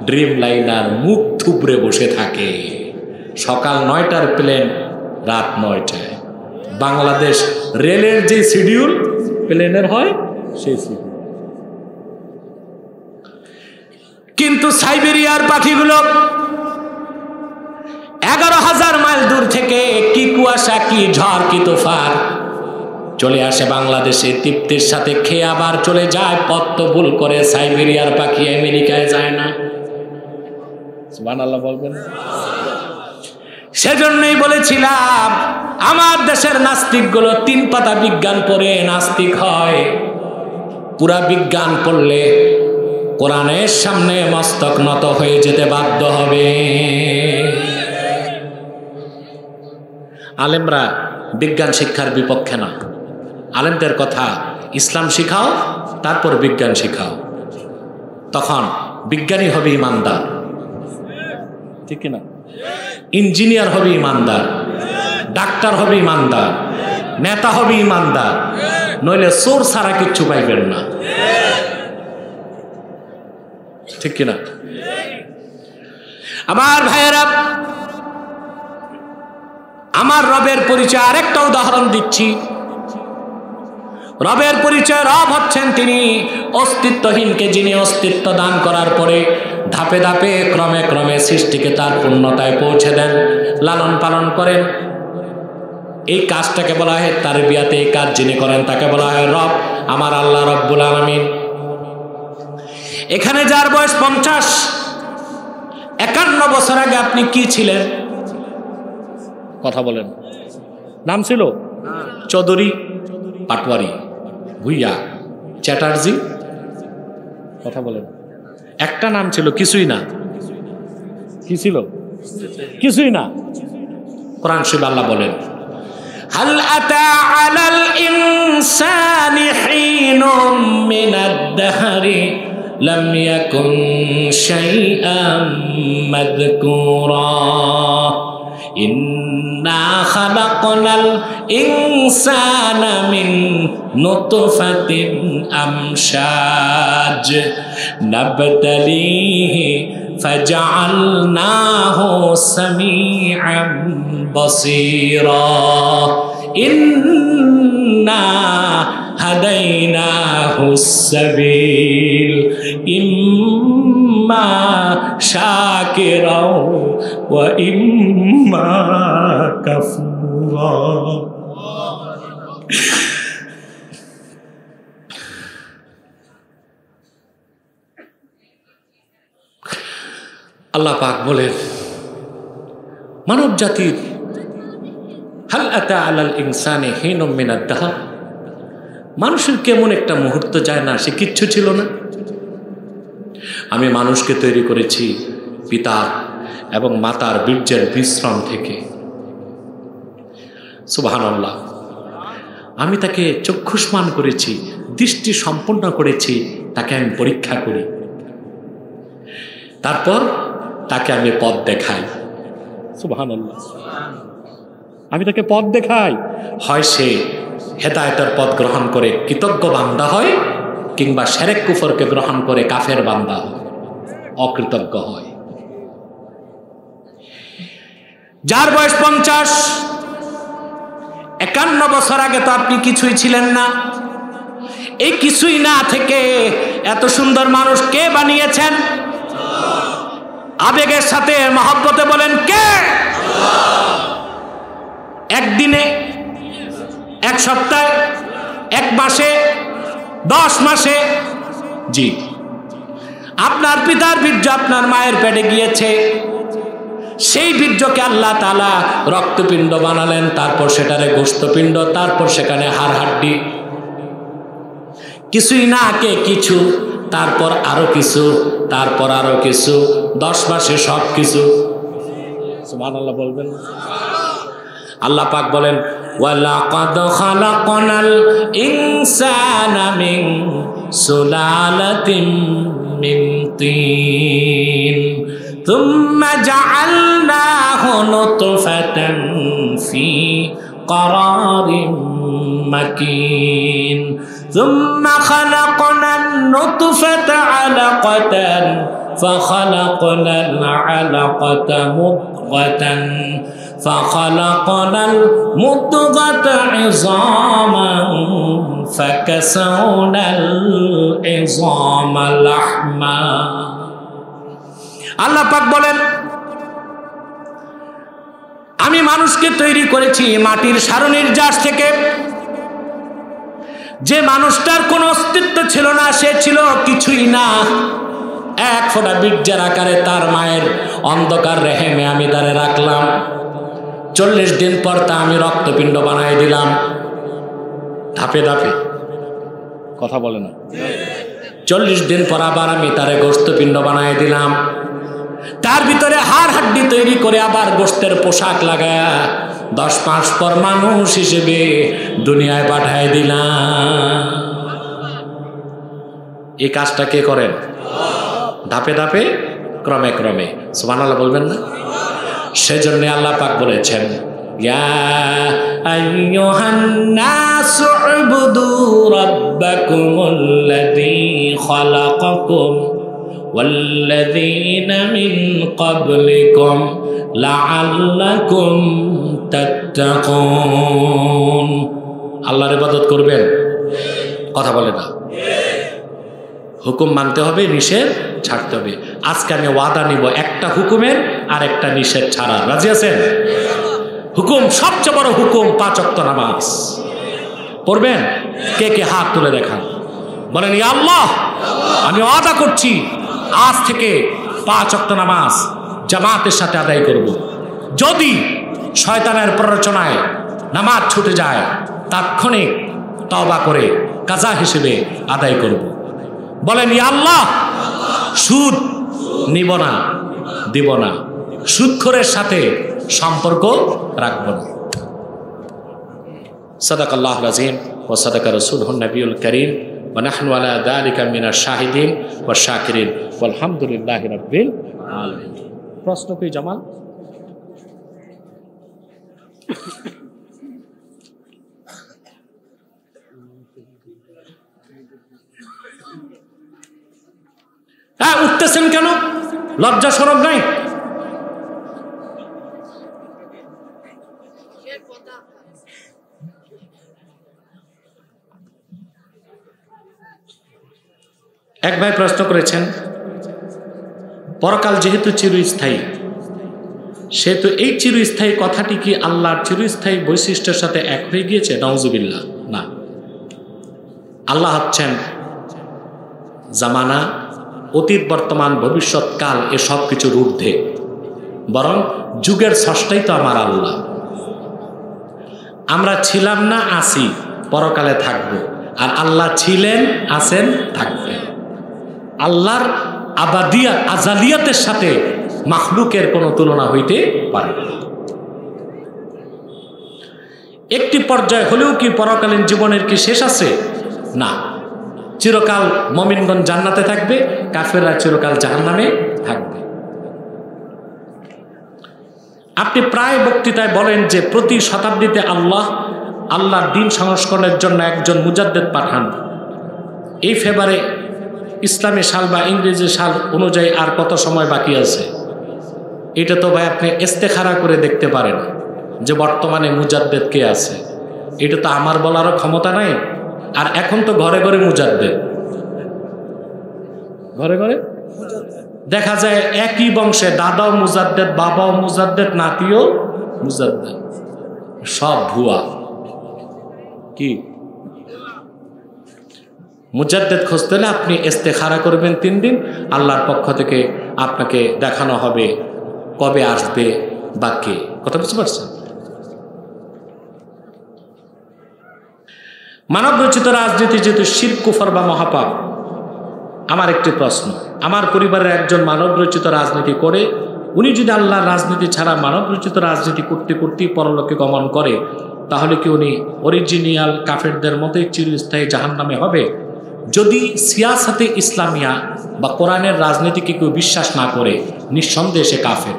S1: ড্রিম লাইনার মুখ থুবড়ে বসে থাকে। সকাল 9টার প্লেন রাত 9টায়। বাংলাদেশ রেলের যে শিডিউল প্লেনের হয় সেই শিডিউল। কিন্তু সাইবেরিয়ার পাখিগুলো 11,000 মাইল দূর থেকে কি কুয়াশা, কি ঝড়, কি তুফান চলে আসে বাংলাদেশে, তৃপ্তির সাথে খেয়ে আবার চলে যায়। পথ ভুল করে সাইবেরিয়ার পাখি আমেরিকায় যায় না। সুবহানাল্লাহ বলবেন। সেজন্যই বলেছিলাম আমার দেশের নাস্তিকগুলো 3 পাতা বিজ্ঞান পড়ে নাস্তিক হয়। পুরা বিজ্ঞান পড়লে কোরআনের সামনে মস্তক নত হয়ে যেতে বাধ্য হবে। আলেমরা বিজ্ঞান শিক্ষার বিপক্ষে না। আলেমদের কথা, ইসলাম শিখাও তারপর বিজ্ঞান শিখাও, তখন বিজ্ঞানী হবে ইমানদার, ঠিক কিনা? ইঞ্জিনিয়ার হবে ইমানদার, ডাক্তার হবে ইমানদার, নেতা হবে ইমানদার, নইলে চোর ছাড়া কিচ্ছু পাইবেন না, ঠিক কিনা? আমার ভাইয়েরা, আমার রবের পরিচয় আরেকটা উদাহরণ দিচ্ছি। রবের পরিচয়, রব হচ্ছেন তিনি অস্তিত্বহীনকে যিনি অস্তিত্ব দান করার পরে ধাপে ধাপে ক্রমে ক্রমে সৃষ্টিকে তার পূর্ণতায় পৌঁছে দেন, লালন পালন করেন। এই কাজটাকে বলা হয় তারবিয়াতে। এই কাজ যিনি করেন তাকে বলা হয় রব, আমার আল্লাহ রব্বুল আলামিন। এখানে যার বয়স 50-51 বছর আগে আপনি কি ছিলেন? কথা বলেন। নাম ছিল চৌধুরী, পাটওয়ারি, ভুইয়া, চ্যাটার্জি। কথা বলেন। একটা নাম ছিল, কিছুই না। কি ছিল? কিছুই না। কোরআন শরীফে আল্লাহ বলেন, হাল আতা আলাল ইনসানি হিনুম মিনাদ দাহরি লাম ইয়াকুন শাইআম মাযকুরা ইন্না খালাকনাল ইনসানা মিন নুতফাতিন আমশাজ নাবতালিহি ফাজআলনাহু সামিআন বাসীরা ইন্না হাদাইনাহুস সাবিল ইম্মা শাকিরাও ওয়া ইম্মা কাফুরা। আল্লাহ পাক বলেন, মানব জাতির হাল আতা আলাল ইনসানি হিনুম মিনাদ দাহর, মানুষের কেমন একটা মুহূর্ত যায় না সে কিচ্ছু ছিল না। আমি মানুষকে তৈরি করেছি পিতা এবং মাতার বীর্যের বিশ্রাম থেকে। সুবহানাল্লাহ। আমি তাকে চক্ষুষ্মান করেছি, দৃষ্টি সম্পন্ন করেছি, তাকে আমি পরীক্ষা করি, তারপর তাকে আমি পথ দেখাই। সুবহানাল্লাহ। আমি তাকে পথ দেখাই, হয় সে হেদায়েতের পথ গ্রহণ করে কৃতজ্ঞ বান্দা হয়, কিংবা শিরক কুফরকে গ্রহণ করে কাফের বান্দা হয়, অকৃতজ্ঞ হয়। যার বয়স 50, 51 বছর আগে তো আপনি কিছুই ছিলেন না। এই কিছুই না থেকে এত সুন্দর মানুষ কে বানিয়েছেন? আবেগের সাথে মহব্বতে বলেন কে? একদিনে, এক সপ্তাহে, এক মাসে, 10 মাসে? জি, আপনার পিতার বীর্য আপনার মায়ের পেটে গিয়েছে, সেই বীর্যকে আল্লাহ তাআলা রক্তপিণ্ড বানালেন, তারপর সেটারে গোশতপিণ্ড, তারপর সেখানে হাড় হাড্ডি, কিছুই না কে কিছু, তারপর আরো কিছু, তারপর আরো কিছু, 10 মাসে সব কিছু। সুবহানাল্লাহ বলবেন। আল্লাহ পাক বলেন ওয়ালাকাদ খালাকনাল ইনসানা মিন সুলালাতিন মিন তিন থুম্মা জাআলনাহু নুতফাতান ফি قرارٍ مكين ثم خلقنا النطفة علقة فخلقنا العلقة مضغة فخلقنا المضغة عظاما فكسونا العظام لحما আল্লাহ পাক বলেন আমি মানুষকে তৈরি করেছি মাটির সারনির্যাস থেকে। যে মানুষটার কোনো অস্তিত্ব ছিল না, সে ছিল কিছুই না, এক ফোঁটা বীর্যের আকারে তার মায়ের অন্ধকার রেহেমে আমি তারে রাখলাম। 40 দিন পর তা আমি রক্তপিণ্ড বানাই দিলাম। ধাপে ধাপে কথা বলে না। 40 দিন পর আবার আমি তারে গোশতপিণ্ড বানাই দিলাম। তার ভিতরে হাড় হাড্ডি তৈরি করে আবার গোশতের পোশাক লাগায়া 10 মাস পর মানুষ হিসেবে দুনিয়ায় পাঠায় দিলাম। এই কাজটা কে করেন? ধাপে ধাপে, ক্রমে ক্রমে। সুবহানাল্লাহ বলবেন না? সেজন্য আল্লাহ পাক বলেছেন ইয়া আইয়ুহান নাসু উবুদু রাব্বাকুমুল্লাযী খালাকাকুম ওয়াল্লাযীনা মিন ক্বাবলিকুম লাআল্লাকুম তাত্তাকুন। আল্লাহর ইবাদত করবেন, কথা বলে না। হুকুম মানতে হবে, নিষেধ ছাড়তে হবে। আজকে আমি ওয়াদা নিব একটা হুকুমের আর একটা নিষেধ ছাড়া। রাজি আছেন? হুকুম, সবচেয়ে বড় হুকুম 5 ওয়াক্ত নামাজ পড়বেন। কে কে হাত তুলে দেখান, বলেন ইয়া আল্লাহ আমি ওয়াদা করছি আজ থেকে 5 ওয়াক্ত নামাজ জামাতের সাথে আদায় করব। যদি শয়তানের প্ররোচনায় নামাজ ছুটে যায় তাৎক্ষণিক তওবা করে কাজা হিসেবে আদায় করব। বলেন ইয়া আল্লাহ সুদ নিব না, দিব না, সুদখোরের সাথে সম্পর্ক রাখব না। সাদাকাল্লাহুল আযীম ওয়া সাদাকা রাসূলুহুন নবিয়ুল কারীম ওয়া নাহনু আলা যালিকা মিনাশ শাহিদিন ওয়াশ শাকিরিন ওয়ালহামদুলিল্লাহি রাব্বিল আলামিন। প্রশ্ন কি জামাল? হ্যাঁ, উঠতেছেন কেন? লজ্জা শরম নাই? এক ভাই প্রশ্ন করেছেন পরকাল যেহেতু চিরস্থায়ী, সেহেতু এই চিরস্থায়ী কথাটি কি আল্লাহর চিরস্থায়ী বৈশিষ্ট্যের সাথে এক হয়ে গিয়েছে? নাউজুবিল্লাহ, না। আল্লাহ হচ্ছেন জামানা, অতীত, বর্তমান, ভবিষ্যৎ কাল এ সব কিছুর ঊর্ধ্বে। বরং যুগের স্রষ্টাই তো আমার আল্লাহ। আমরা ছিলাম না, আছি, পরকালে থাকব। আর আল্লাহ ছিলেন, আছেন, থাকবেন। আল্লাহর আবাদিয়াত, আজালিয়াতের সাথে মাখলুকের কোনো তুলনা হইতে পারে না। একটি পর্যায়ে হলেও কি পরকালীন জীবনের কি শেষ আছে? না। চিরকাল মুমিনগণ জান্নাতে থাকবে, কাফেররা চিরকাল জাহান্নামে থাকবে। আপনি প্রায় বক্তৃতায় বলেন যে প্রতি শতাব্দীতে আল্লাহর দিন সংস্করণের জন্য একজন মুজাদ্দেদ পাঠান। এই ফেব্রুয়ারি ইসলামী সাল বা ইংরেজি সাল অনুযায়ী আর কত সময় বাকি আছে? এটা তো ভাই আপনি ইস্তেখারা করে দেখতে পারেন যে বর্তমানে মুজাদ্দেদ কে আছে। এটা তো আমার বলারও ক্ষমতা নাই। আর এখন তো ঘরে ঘরে মুজাদ্দেদ, ঘরে ঘরে দেখা যায় একই বংশে দাদাও মুজাদ্দেদ, বাবাও মুজাদ্দেদ, নাতিও মুজাদ্দেদ, সব ভুয়া। কি মুজাদ্দেদ খুঁজতে হলে আপনি ইস্তেখারা করবেন 3 দিন, আল্লাহর পক্ষ থেকে আপনাকে দেখানো হবে কবে আসবে বা কে। কথা বুঝতে পারছেন? মানব রচিত রাজনীতি যেহেতু শিরক, কুফর বা মহাপাপ, আমার একটি প্রশ্ন, আমার পরিবারের একজন মানব রচিত রাজনীতি করে, উনি যদি আল্লাহর রাজনীতি ছাড়া মানব রচিত রাজনীতি করতে করতেই পরলোকে গমন করে, তাহলে কি উনি অরিজিনাল কাফেরদের মতোই চিরস্থায়ী জাহান্নামে হবে? যদি সিয়াসাতে ইসলামিয়া বা কোরআনের রাজনীতিকে কেউ বিশ্বাস না করে, নিঃসন্দেহে সে কাফের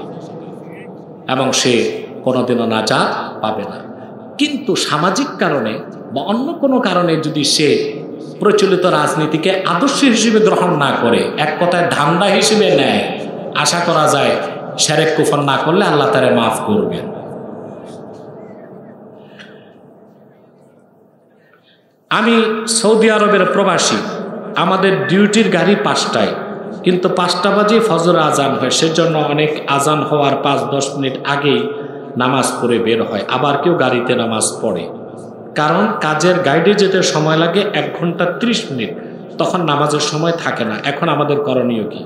S1: এবং সে কোনোদিনও নাজাত পাবে না। কিন্তু সামাজিক কারণে বা অন্য কোনো কারণে যদি সে প্রচলিত রাজনীতিকে আদর্শ হিসেবে গ্রহণ না করে, এক কথায় ধান্দা হিসেবে নেয়, আশা করা যায় শিরক কুফর না করলে আল্লাহ তাআলা মাফ করবেন। আমি সৌদি আরবের প্রবাসী, আমাদের ডিউটির গাড়ি 5টায়, কিন্তু 5টা বাজে ফজর আজান হয়, সেজন্য অনেক আজান হওয়ার 5-10 মিনিট আগেই নামাজ পড়ে বের হয়। আবার কেউ গাড়িতে নামাজ পড়ে, কারণ কাজের গাইডে যেতে সময় লাগে 1 ঘন্টা 30 মিনিট, তখন নামাজের সময় থাকে না। এখন আমাদের করণীয় কি?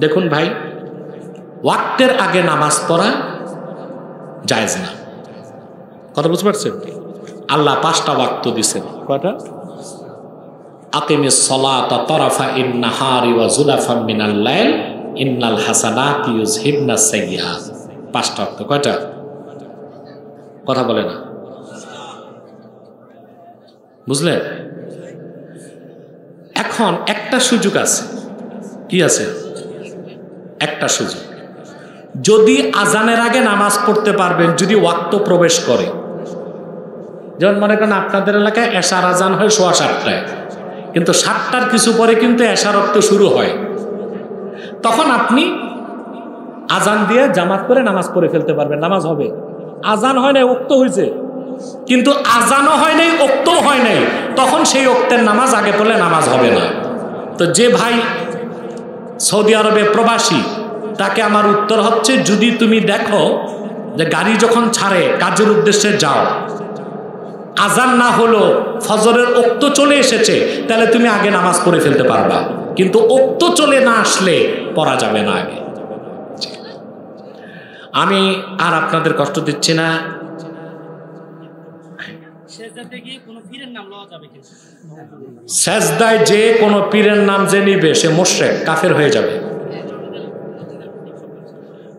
S1: দেখুন ভাই, ওয়াক্তের আগে নামাজ পড়া জায়েজ না। কথা বুঝতে পারছেন? আল্লাহ 5টা ওয়াক্ত দিয়েছেন। কয়টা? আকিমিস সালাতা তারাফাইন নাহারি ওয়া যুলাফাম মিনাল লাইল ইন্নাল হাসানাতি ইউযহিবনাস সাইয়্যাত। 5টা ওয়াক্ত। কয়টা? কথা বলে না, বুঝলেন? এখন একটা সুযোগ আছে। কি আছে? একটা সুযোগ, যদি আজানের আগে নামাজ পড়তে পারবেন, যদি ওয়াক্ত প্রবেশ করে। যেমন মনে করেন আপনাদের এলাকায় এশার আজান হয় 7:15, কিন্তু 7টার কিছু পরে কিন্তু এশার ওয়াক্ত শুরু হয়। তখন আপনি আজান দিয়ে জামাত করে নামাজ পড়ে ফেলতে পারবেন, নামাজ হবে। আজান হয় নাই, ওক্ত হয়েছে, কিন্তু আজানও হয় নাই, ওক্তও হয় নাই, তখন সেই ওক্তের নামাজ আগে পড়লে নামাজ হবে না। তো যে ভাই সৌদি আরবে প্রবাসী, তাকে আমার উত্তর হচ্ছে, যদি তুমি দেখো যে গাড়ি যখন ছাড়ে কাজের উদ্দেশ্যে যাও, আজান না হলো, ফজরের ওক্ত চলে এসেছে, তাহলে তুমি আগে নামাজ পড়ে ফেলতে পারবা, কিন্তু ওক্ত চলে না আসলে পড়া যাবে না আগে। আমি আর আপনাদের কষ্ট দিচ্ছি না। সেজদায় যে কোনো পীরের নাম যে নিবে সে মুশরিক, কাফের হয়ে যাবে।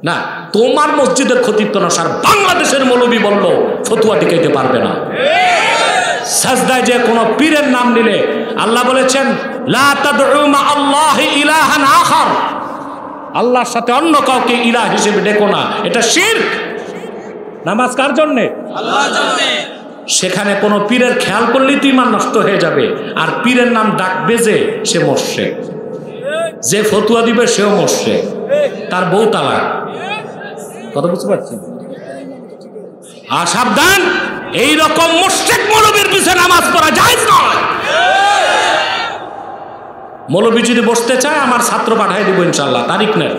S1: না, তোমার মসজিদের খতিব তো না, সারা বাংলাদেশের মৌলবী বলল ফতুয়া টিকাইতে পারবে না। সেজদায় যে কোনো পীরের নাম নিলে, আল্লাহ বলেছেন লা তাদউ মা আল্লাহি ইলাহান আখার, আল্লাহর সাথে অন্য কাউকে ইলাহ হিসেবে ডেকো না, এটা শিরক। নামাজ কার জন্যে? আল্লাহর জন্যে। সেখানে কোনো পীরের খেয়াল করলেই তো ঈমান নষ্ট হয়ে যাবে। আর পীরের নাম ডাকবে যে, সে মুশরিক, যে ফতুয়া দিবে সেও মুশরিক, তার বউ তালাক। কথা বুঝতে পারছেন? আর সাবধান, এইরকম মুশরিক মৌলবীর পিছনে নামাজ পড়া জায়েজ নয়। মৌলবী যদি বসতে চায়, আমার ছাত্র পাঠাই দিব ইনশাআল্লাহ, তারিখ নেই।